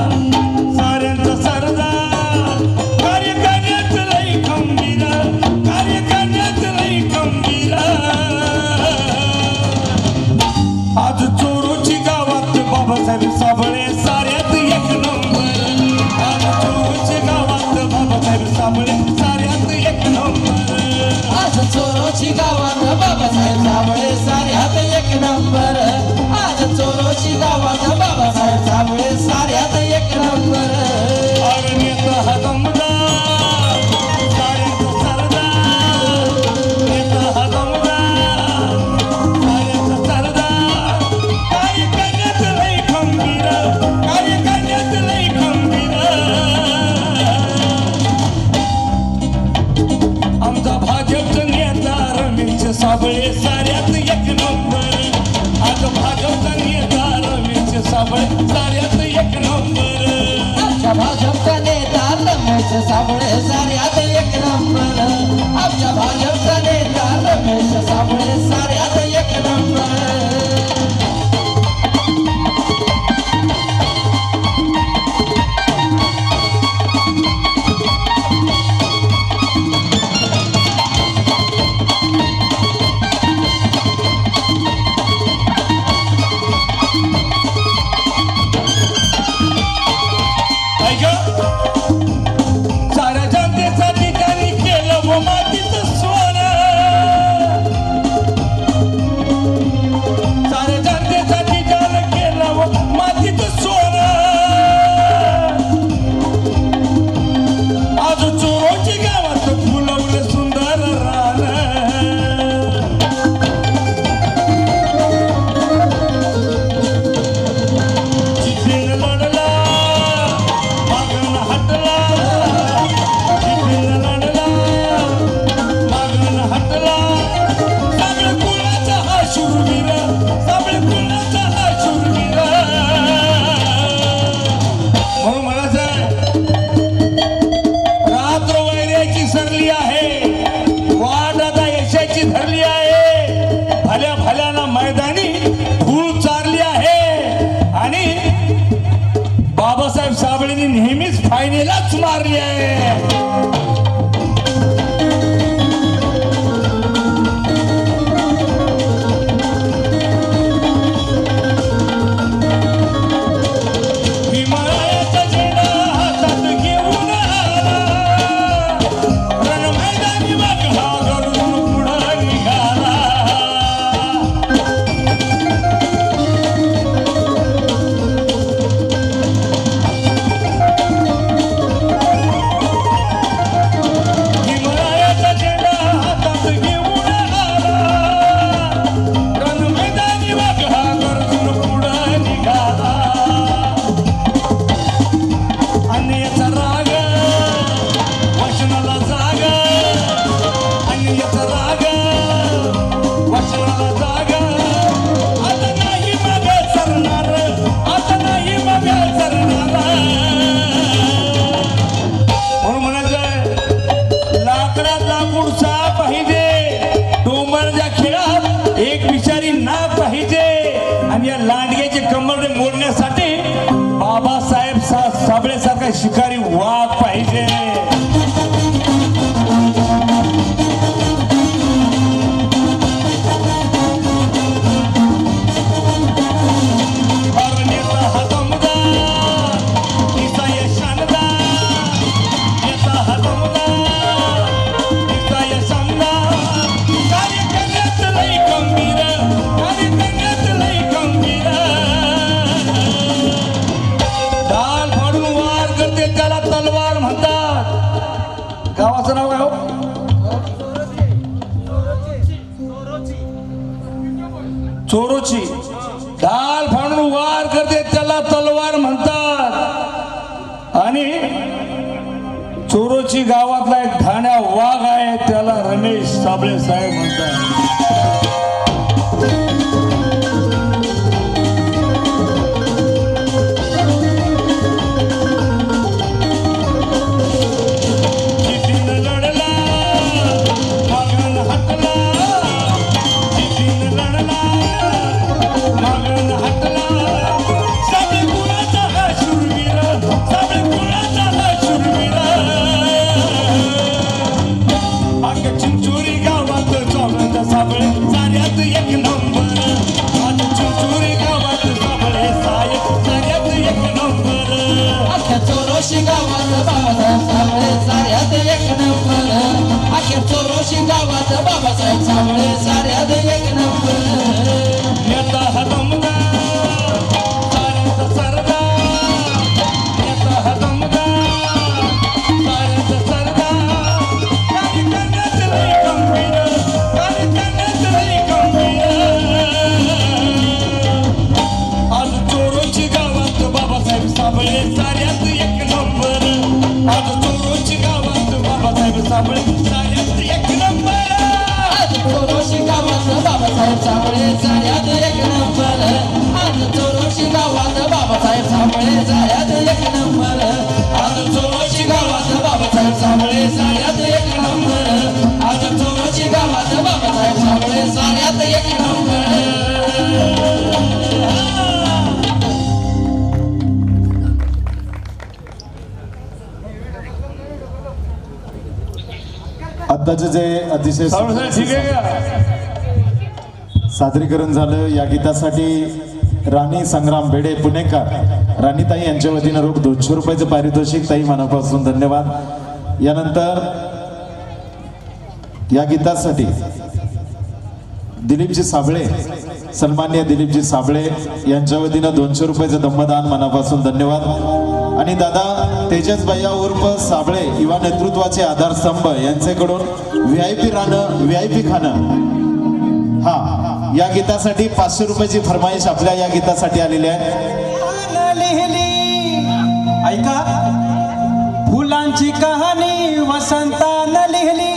साऱ्यांचा सरदार, कार्य करण्यात लई खंबीर, कार्य करण्यात लई खंबीर. आज चोरूची गावात बाबासाहेब साबळे साऱ्यात एक नंबर. आज चोरूची गावात बाबासाहेब साबळे साऱ्यात एक नंबर. आज चोरोची गावात बाबासाहेब साबळे साऱ्यात एक नंबर. आज चोरोची गावात बाबासाहेब साबळे साऱ्यात एक नंबर. नेता हा दमदार साऱ्यांचा सरदार, नेता हा दमदार साऱ्यांचा सरदार, कार्य करण्यात लई खंबीर, कार्य साऱ्यात एक नंबर आज भाजपचा नेता रमेश साबळे साऱ्यात एक नंबर आमच्या भाजपचा नेता रमेश साबळे साऱ्यात एक नंबर आमच्या भाजपचा नेता रमेश साबळे साऱ्यात एक नंबर साऱ्या जनतेसाठी त्यांनी केलं व मातीचं सोनं साऱ्या जनतेसाठी त्यानं केलं व मातीचं सोनं आज चोरोची गावात फुलवलं सुंदर रान जिद्दीनं लढला मागून हटला जिद्दीनं लढला मागून हटला साबळे कुणाचा हा शूरवीर साबळे कुणाचा हा शूरवीर म्हणून म्हणायचं रात्र वैऱ्याची सरली आहे वाट आता यशाची धरली आहे भल्या भल्याला मैदानी फूल चारली आहे आणि बाबासाहेब साबळेंनी नेहमीच फायनलच मारली आहे हिमालयाचा झेंडा हातात घेऊन आला रणमैदानी वाकला गरुड पुढं निघाला हिमालयाचा झेंडा हातात घेऊन आला रणमैदानी वाकला गरुड पुढं निघाला अन्याचा राग वचनाला जाग अन्याचा राग वचनाला जाग आता नाही मग सरणार आता नाही मग सरणार म्हणून म्हणायचं लाकडात लाकूडचा पाहिजे डोंबरच्या खेळात एक विचारी ना पाहिजे आणि या लांडग्याचे कमरडे मोडण्यासाठी बाबासाहेब साबळेसारखा शिकारी वाघ पाहिजे अरे नेता हा दमदार, तिचा यश शानदार. नेता हा दमदार, तिचा यश शानदार. कार्य करण्यात लई गंभीर, कार्य करण्यात लई गंभीर. ढाल फाडून वार करते त्याला तलवार म्हणतात. गावाचं नाव काय हो? चोरोची. ढाल फाडून वार करते त्याला तलवार म्हणतात. आणि चोरोची गावातला एक ठाण्या वाघ आहे त्याला रमेश साबळे साहेब म्हणतात. चिंचोरी गावात साबळे साऱ्यात एक नंबर. आज चिंचोरी गावात साबळे साऱ्यात एक नंबर. अख्ख्या चोरोशी गावात बाबासाहेब साबळे साऱ्यात एक नंबर. अख्ख्या चोरोशी गावात बाबासाहेब साबळे साऱ्यात एक नंबर. नेता हा दमदार, साऱ्यांचा सरदार. नेता हा दमदार, साऱ्यांचा सरदार. कार्य करण्यात लई गंभीर, कार्य करण्यात लई गंभीर. आज चोरोची गावात बाबासाहेब साबळे साऱ्यात एक नंबर. आज चोरोची गावात बाबासाहेब साबळे साऱ्यात एक नंबर. आज चोरोशी गावात एक नंबर आज चोची गावात बाबासाहेब साबळे साऱ्यात एक नंबर आज चोची गावात बाबासाहेब साबळे साऱ्यात एक नंबर आत्ताचे जे अतिशय सावळे साहेब ठीक आहे का? सादरीकरण झालं या गीतासाठी राणी संग्राम बेडे पुणेकर राणीताई यांच्या वतीनं रोख 200 रुपयाचं पारितोषिक. ताई मनापासून धन्यवाद. यानंतर या गीतासाठी दिलीपजी साबळे सन्माननीय दिलीपजी साबळे यांच्या वतीनं 200 रुपयाचं दम्मदान. मनापासून धन्यवाद. आणि दादा तेजस भैया उर्फ साबळे युवा नेतृत्वाचे आधारस्तंभ यांच्याकडून VIP राहणं VIP खाणं हा या गीतासाठी 500 रुपयाची फरमाईश आपल्या या गीतासाठी आलेली आहे. ऐका, फुलांची कहाणी वसंतानं लिहिली,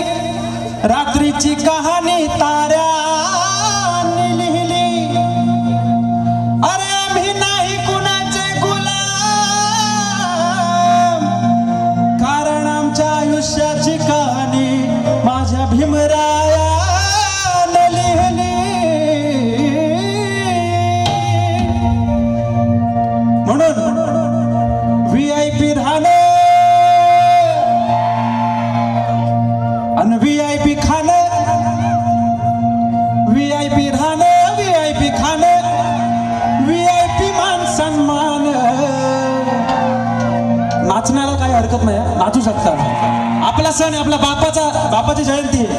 रात्रीची कहाणी ताऱ्याने लिहिली. अरे आम्ही नाही कुणाचे गुलाम, कारण आमच्या आयुष्याची कहाणी माझ्या भीमरायाने लिहिली. म्हणून VIP राहणं आणि VIP खाणं, VIP राहणं, VIP खाणं, VIP मान सन्मान. नाचण्याला काही हरकत नाही, नाचू शकता. आपला सण आहे, आपला बापाची जयंती आहे.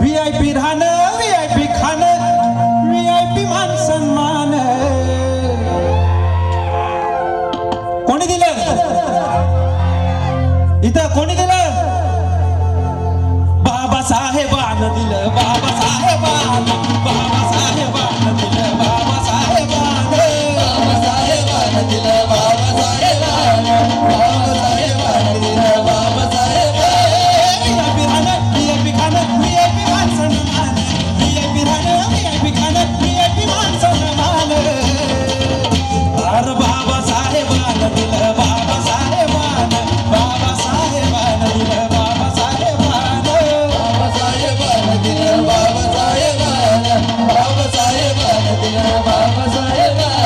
VIP राहणं, VIP खाणं, VIP मान सन्मान. कोणी दिलं इथं? कोणी दिलं? बाबासाहेबानं दिलं, बाबासाहेबानं, बाबासाहेबानं दिलं, बाबासाहेबानं, बाबासाहेबानं दिलं बाबासाहेबानं बाबासाहेबानं दिलं बाबासाहेबानं VIP राहणं, VIP खाणं, VIP मान सन्मान. VIP राहणं, VIP खाणं, VIP मान सन्मान. अरे बाबासाहेबानं दिलं, बाबासाहेबानं, बाबासाहेबानं दिलं, बाबासाहेबानं. बाबासाहेबानं दिलं बाबासाहेबानं बाबासाहेबानं दिलं बाबासाहेबानं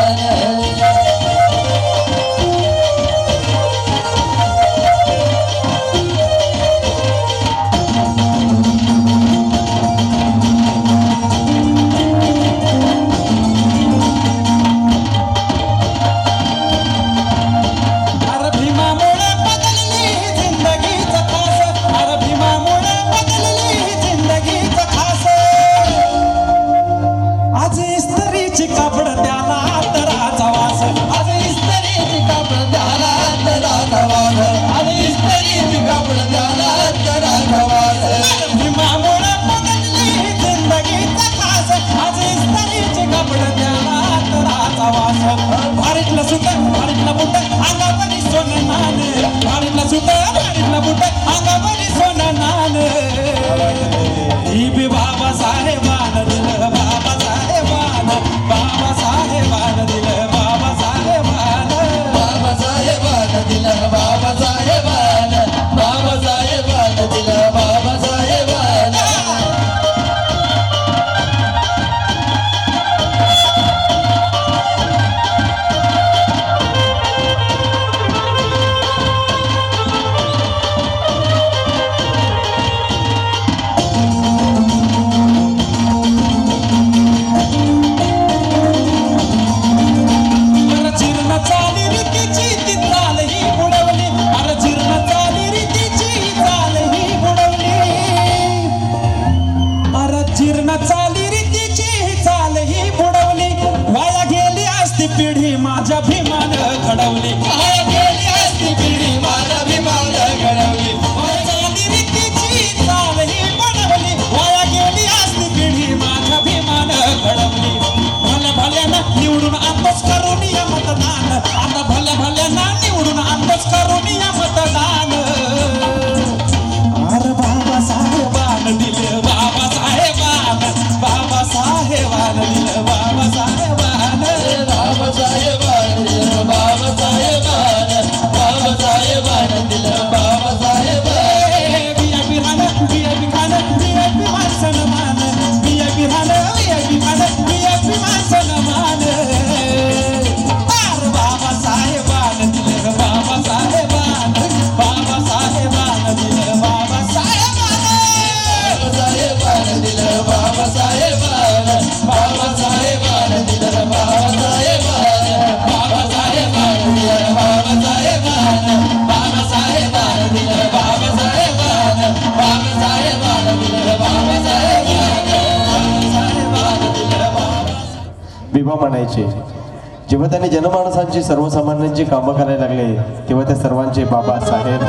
अरे भीमामुळे बदलली जिंदगीचं खास, अरे भीमामुळे बदलली जिंदगीचं खास. आज इस्त्रीची कापड त्याला तराचा वास, आज इस्त्रीची कापड त्याला तराचा वास आज इस्त्रीची कापड त्याला तराचा वास अरे भीमामुळे बदलली जिंदगीचं खास, आज इस्त्रीची कापड त्याला तराचा वास. भारीतलं सुट, भारीतलं बुट, अंगावरी सोनं नान, भारीतलं सुट, भारीतलं बुट, अंगावरी सोनं नान. ही बी बाबासाहेबानं दिलं, बाबासाहेबानं, बाबासाहेबानं दिलं, बाबासाहेबानं. बाबासाहेबानं दिलं बाबासाहेबानं बाबासाहेबानं दिलं बाबासाहेबानं बिबा म्हणायचे. जेव्हा त्यांनी जनमानसांची सर्वसामान्यांची कामं करायला लागले तेव्हा त्या सर्वांचे बाबासाहेब,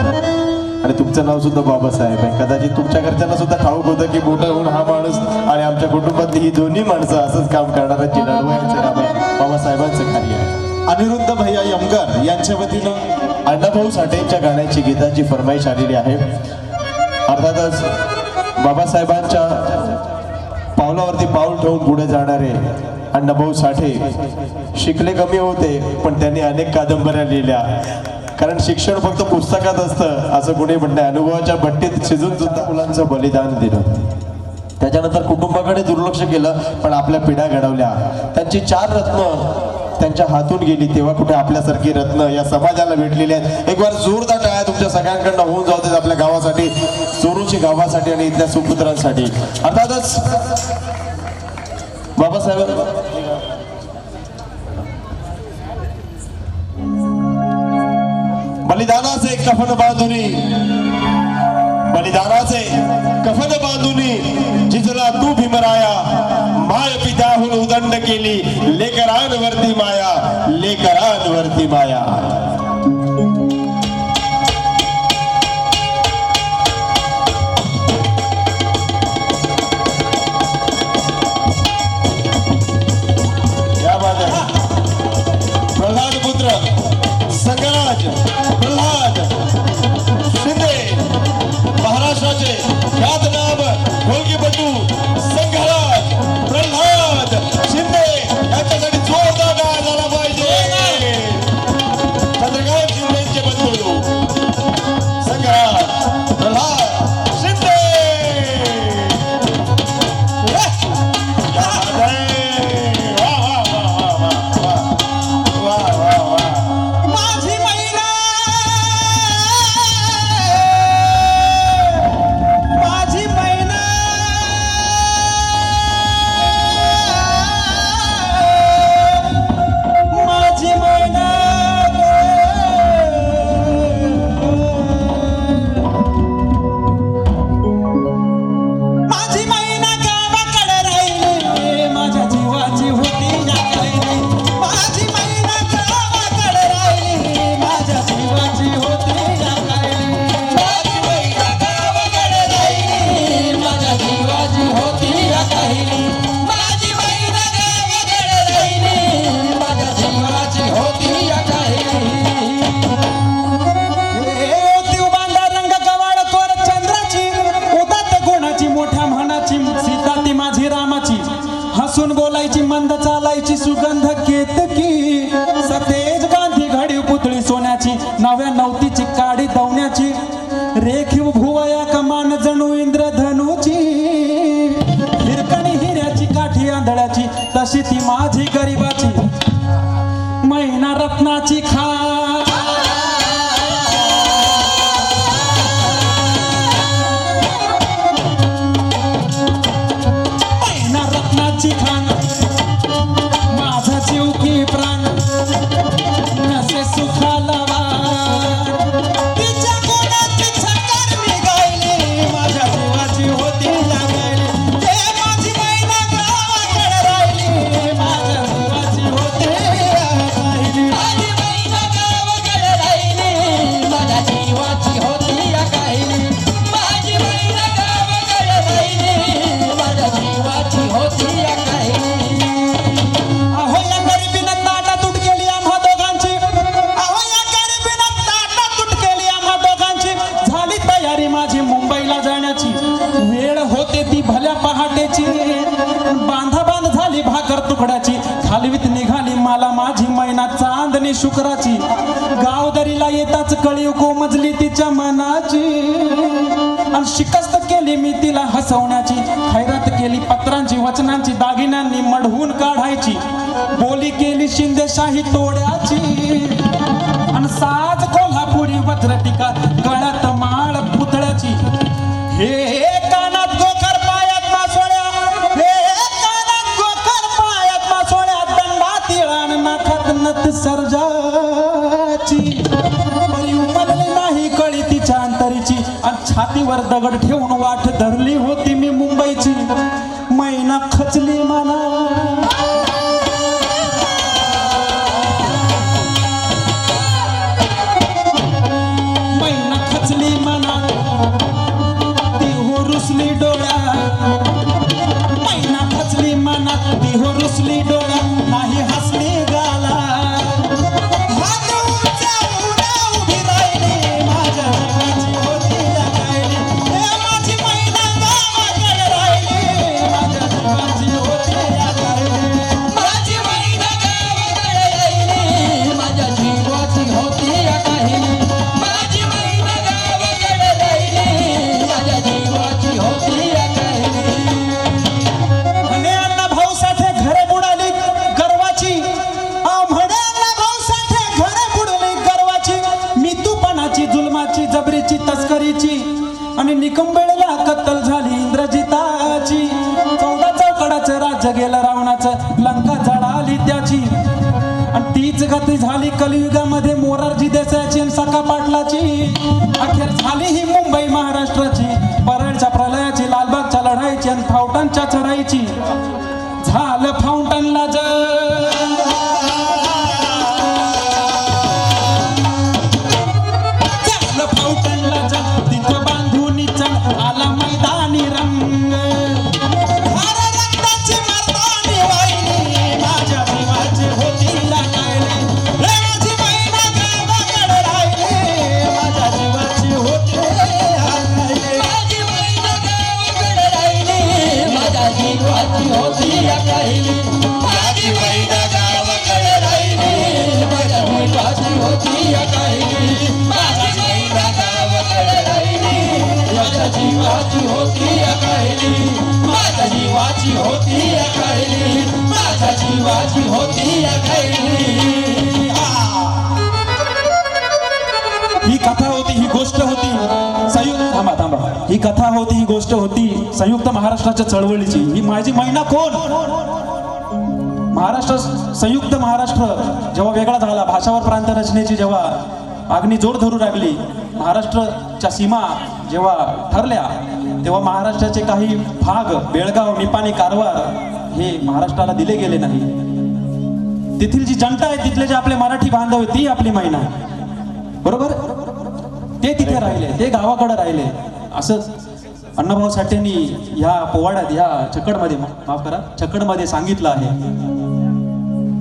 आणि तुमचं नाव सुद्धा बाबासाहेब आहे. कदाचित तुमच्या घरच्यांना सुद्धा ठाऊक होतं की मोठं होऊन हा माणूस आणि आमच्या कुटुंबातली ही दोन्ही माणसं असंच काम करणाऱ्यांची लढवयांचं काम आहे, बाबासाहेबांचं कार्य आहे. अनिरुद्ध भैया यमगर यांच्या वतीनं अण्णाभाऊ साठेंच्या गाण्याची गीताची फरमाईश आलेली आहे. अर्थातच बाबासाहेबांच्या पावलावरती पाऊल ठेवून पुढे जाणारे अण्णाभाऊ साठे शिकले कमी होते पण त्यांनी अनेक कादंबऱ्या लिहिल्या. कारण शिक्षण फक्त पुस्तकात असतं असं कोणी म्हणणं, अनुभवाच्या भट्टीत शिजून सुद्धा मुलांचं बलिदान दिलं. त्याच्यानंतर कुटुंबाकडे दुर्लक्ष केलं पण आपल्या पिढ्या घडवल्या. त्यांची 4 रत्न त्यांच्या हातून गेली तेव्हा कुठे आपल्यासारखी रत्न या समाजाला भेटलेली आहेत. एक बार जोरदार टाळ्या तुमच्या सगळ्यांकडनं होऊन जाऊ देत आपल्या गावासाठी, चोरूची गावासाठी आणि इथल्या सुपुत्रांसाठी. अर्थातच बाबासाहेब बलिदानाचे कफन बांधुनी, बलिदानाचे कफन बांधुनी जिजला तू भीमराया, माय पित्याहून उदंड केली लेकरांवरती माया, लेकरांवरती माया. या बात आहे. प्रल्हाद पुत्र संगराज प्रल्हाद शिंदे, महाराष्ट्राचे ख्यात नाम ढोलकीपटू संघराज प्रल्हाद शिंदे यांच्यासाठी जोरदार टाळ्या झाला पाहिजे. चंद्रकांत शिंदेचे बंधू संघराज प्रल्हाद शिंदे. माझी मैना, माझी मैना, माझी मैना माझी मैना गावाकडे राहिली, माझ्या जीवाची होती या काही. माझी मैना गावाकडे राहिली, माझ्या जीवाची होती या काही. माझी मैना गावाकडे राहिली, माझ्या जीवाची होती या काही. माझी मैना गावाकडे राहिली, माझ्या जीवाची होती या काही. बांधा रंग गवाड कोर चंद्राची, उदात गुणाची मोठ्या म्हणाची, सीता ती माझी रामाची, हसून बोलायची मंद चालायची सुगंध केतकी, सतेज गांधी घडीव पुतळी सोन्याची, नव्या नवतीची काडी दवण्याची, रेखीव भुवया कमान जणू इंद्रधनुची, हिरकणी हिऱ्याची काठी आंधळ्याची, तशी ती माझी गरीबाची मैना रत्नाची खा. मैना रत्नाची खान, माझा जीव की प्राण, नसे सुखाला वाण. तिच्या गुणाची छकर मी गायली, माझ्या जीवाची होती लागायली. ते माझी मैना गावाकडे राहिली, माझ्या जीवाची होती लागायली. माझी मैना गावाकडे राहिली, माझ्या जीवाची होती लागायली. माझी मैना गावाकडे राहिली, माझ्या जीवाची होती लागायली. अहो या गरिबीनं ताटा तुट केली आम्हा दोघांची, अहो या गरिबीनं ताटा तुट केली आम्हा दोघांची. झाली तयारी माझी मुंबईला जाण्याची, वेळ होते ती भल्या पहाटेची, बांधा बांध झाली भाकर तुकड्याची, खालवीत निघाली मला माझी मैना चांदणी शुक्राची. गावदरीला येताच कळीव कोमजली तिच्या मनाची, आणि शिकस्त केली मी तिला हसवण्याची, खैरात केली पत्रांची वचनांची, दागिन्यांनी मढवून काढायची, बोली केली शिंदेशाही तोड्याची, आणि साज कोल्हापुरी वज्रटिका, गळ्यात माळ पुतळ्याची. हे कानात गोकर पायात मासोळ्या, हे कानात गोकर पायात मासोळ्या, दंडात इळान नाकात नथ सर्जाची. बरी उमलली नाही कळी तिच्या अंतरीची, आणि छातीवर दगड ठेवून वाट धरली होती मी मुंबईची. मैना खचली मला, गती झाली कलियुगामध्ये मोरारजी देसाईची आणि सखा पाटलाची. अखेर झाली ही मुंबई महाराष्ट्राची. परळच्या प्रलयाची, लालबागच्या लढाईची आणि फाउंटनच्या चढाईची. झालं फाउंटनला फाउंटनला तिथं बांधून चढ आला मैदानी रंग. रक्ताची मर्दानी वाहिनी माझ्या भीमाची होती राखायली. माझी बहिणा गावाकडे राहिली, माझ्या जीवाची होती राखायली. माझी बहीण गावाकडे राहिली, माझ्या जीवाची होती राहिली. माझी बहीण गावाकडे राहिली, माझ्या जीवाची होती राहिली. माझी बहीण गावाकडे राहिली, माझ्या जीवाची होती राहिली. माझ्या जीवाची होती राहिली, माझ्या जीवाची होती राहिली. ही कथा होती, ही गोष्ट होती संयुक्त थांबा ही कथा होती, ही गोष्ट होती संयुक्त महाराष्ट्राच्या चळवळीची. ही माझी महिना कोण? महाराष्ट्र, संयुक्त महाराष्ट्र जेव्हा वेगळा झाला, भाषावर प्रांत रचनेची जेव्हा अग्नी जोर धरू लागली, महाराष्ट्राच्या सीमा जेव्हा ठरल्या, तेव्हा महाराष्ट्राचे काही भाग बेळगाव, निपाणी, कारवार हे महाराष्ट्राला दिले गेले नाही. तेथील जी जनता आहे, तिथले जे आपले मराठी बांधव आहेत, ती आपली महिना बरोबर, ते तिथे राहिले, ते गावाकडे राहिले. असं अण्णाभाऊ साठेंनी ह्या पोवाड्यात, ह्या छकडमध्ये, माफ करा, छकडमध्ये सांगितलं आहे.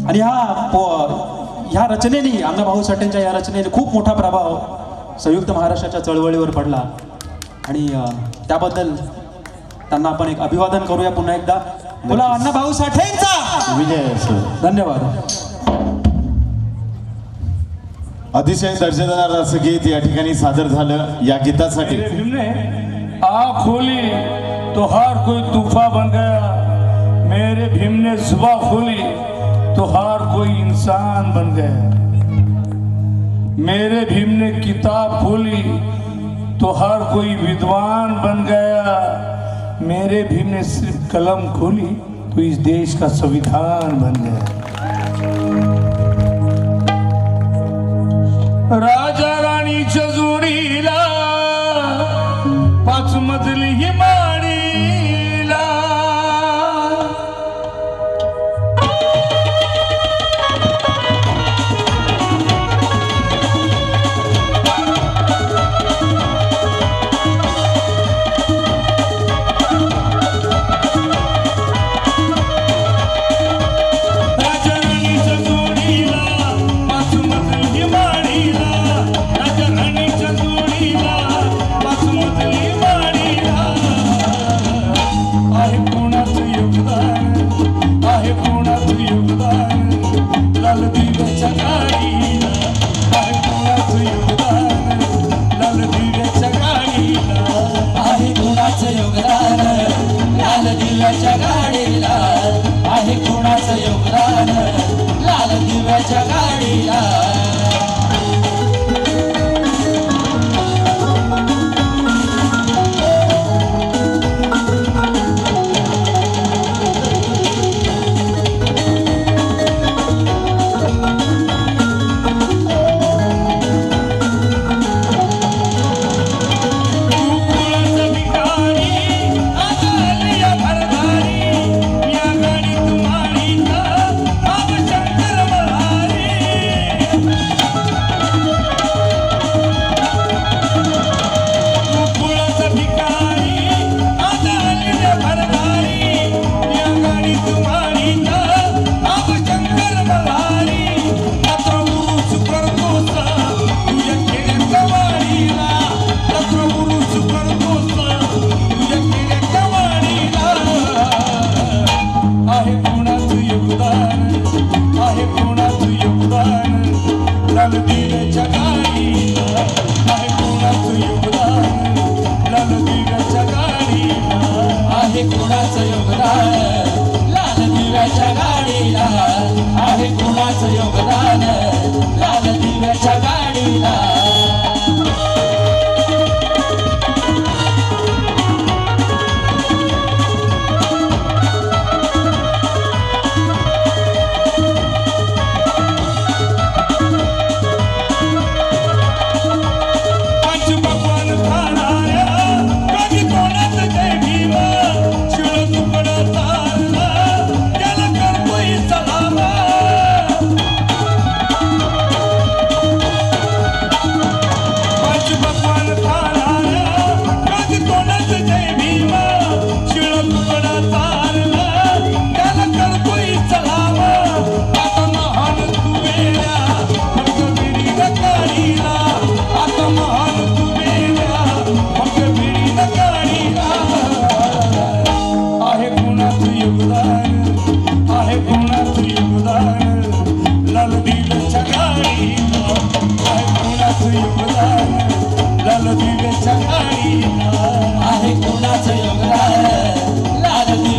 आणि ह्या रचनेने, अण्णाभाऊ साठेंच्या या रचनेने खूप मोठा प्रभाव संयुक्त महाराष्ट्राच्या चळवळीवर पडला. आणि त्याबद्दल त्यांना आपण एक अभिवादन करूया पुन्हा एकदा. बोला अण्णाभाऊ साठेंचा विजय असो. धन्यवाद. अतिशय दर्जेदार असं गीत या ठिकाणी सादर झालं. या गीतासाठी मेरे भीम ने आँख खोली तो हर कोई तूफा बन गया. मेरे भीम ने जुबान खोली तो हर कोई इंसान बन गया. मेरे भीम ने किताब खोली तो हर कोई विद्वान बन गया. मेरे भीम ने सिर्फ कलम खोली तो इस देश का संविधान बन गया. राजा राणीच्या जोडीला 5 मजली हिमाडीला. राजा राणीच्या जोडीला 5 मजली हिमाडीला. राजा राणीच्या जोडीला 5 मजली माडीला. आहे कोणाचं योगदान, आहे कोणाचं योगदान लाल दिव्याच्या गाडीला. आहे कोणाचं योगदान लाल दिव्याच्या गाडीला. आहे कुणाचं योगदान लाल दिव्याच्या गाडीला. आहे कुणाचं योगदान लाल दिव्याच्या गाडीला. कुळाचं भिकारी आता आली या भरदारी. या गाडीत माळीचा बाब शंकर बहारी. कुळाचं भिकारी आता आली या भरदारी. या गाडीत माळीचा बाब शंकर बहारी. मात्र पुरुष करतोस तुझ्या खेड्याच्या वाडीला. मात्र पुरुष करतोस तुझ्या खेड्याच्या वाडीला. आहे कोणाचं योगदान, आहे कोणाचं योगदान लाल दिव्याच्या गाडीला. आहे कोणाचं योगदान लाल दिव्याच्या गाडीला. आहे कुणाचं योगदान लाल दिव्याच्या गाडीला. आहे कुणाचं योगदान लाल दिव्याच्या गाडीला.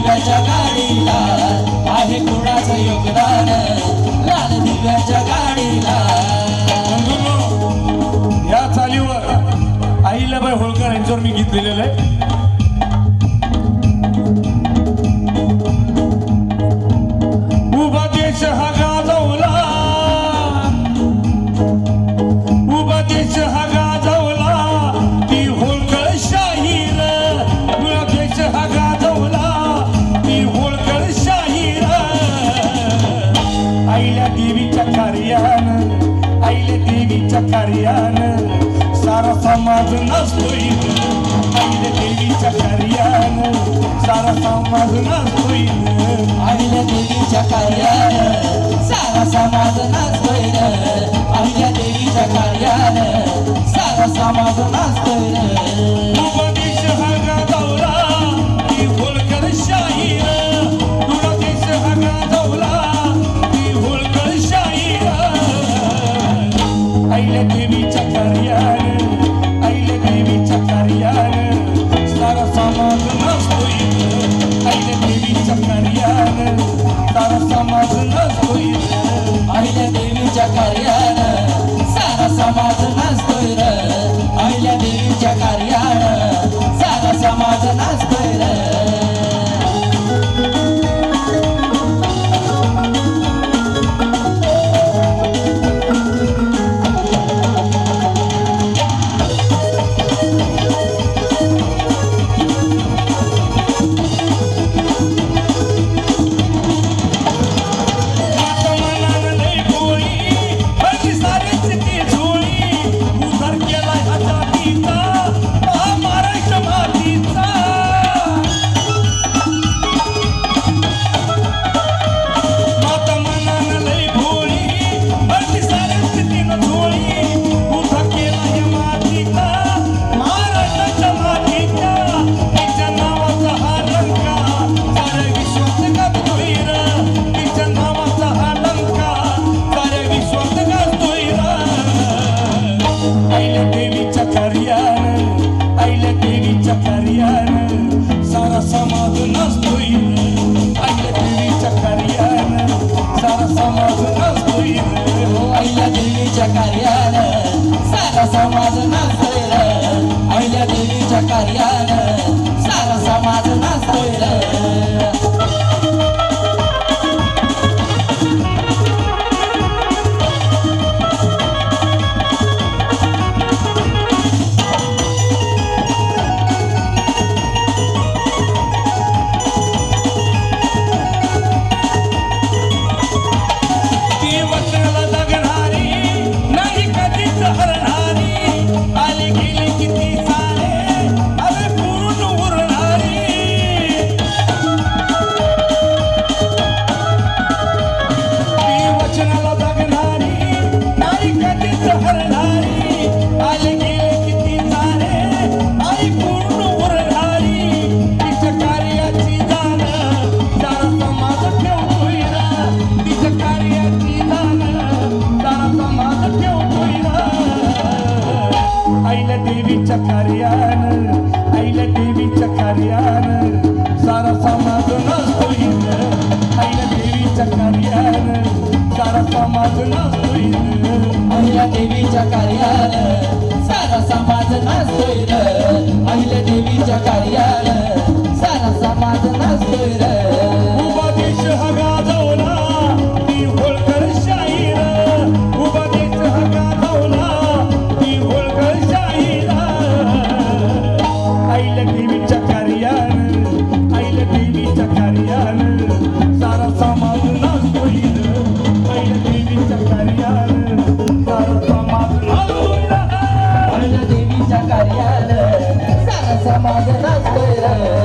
दिव्याच्या गाडीला आहे कुणाचं योगदान लाल दिव्याच्या गाडीला. बंधूंनो, या चालीवर अहिल्याबाई होळकर यांच्यावर मी गीत लिहिलेलं आहे. उभा देश हा गाजवला, उभा देश हा गाजवला ती होळकर शाहीर. उभा देश हा गाजवला ती होळकर शाहीर. आईल्या देवीच्या कार्यानं, आईल्या देवीच्या कार्यानं सारा समाज नसतोय. आईल्या देवीच्या कार्यानं सारा समाज नसतोय. अहिल्या देवीच्या कार्यानं सारा समाज नाचतोय र. अहिल्या देवीच्या कार्यानं सारा समाज नाचतोय र. उपदेश हा गाजवला ती होळकर शाहीर. तुला देश हा गाजवला ती होळकर शाहीर. आईल्या देवीच्या कार्यानं, आईल्या देवीच्या कार्यानं सारा समाज नसतोय. आईल्या देवीच्या कार्यानं सारा समाज नसतोय. अहिल्या देवीच्या कार्यानं सारा समाज नाचतोय र. अहिल्या देवीच्या कार्यानं सारा समाज नाचतोय र. सारा समाज नसतोय. आईल्या देवीच्या कार्यानं सारा समाज नसतोय. अहिल्या देवीच्या कार्यानं सारा समाज नाचतोय र. अहिल्या देवीच्या कार्यानं सारा समाज नाचतोय र. ती वचनाला जगणारी नाही कधीच हरणारी. आली गेली किती सारे अरे पूर्ण उरणारी. ती वचनाला जगणारी नाही कधीच हरणारी. आली गेली किती सारे आई पूर्ण उरणारी. तिच्या कार्याची जाण सारा समाज ठेवतोय ना. तिच्या कार्याची जाण सारा समाज ठेवतोय ना. आईल्या देवीच्या कार्यानं, आईल्या देवीच्या कार्यानं सारा समाज नसतोय. आईल्या देवीच्या कार्यानं सारा समाज नसतोय. अहिल्या देवीच्या कार्यानं सारा समाज नाचतोय र. अहिल्या देवीच्या कार्यानं सारा समाज नाचतोय र. उभा देश हा गाजवला ती होळकर शाहीर. उभा देश हा गाजवला ती होळकर शाहीर. आईल्या देवीच्या कार्यानं, आईल्या देवीच्या कार्यानं सारा समाज नसतोय. आईल्या देवीच्या कार्यानं सारा समाज नसतोय. अहिल्या देवीच्या कार्यानं सारा समाज नाचतोय र.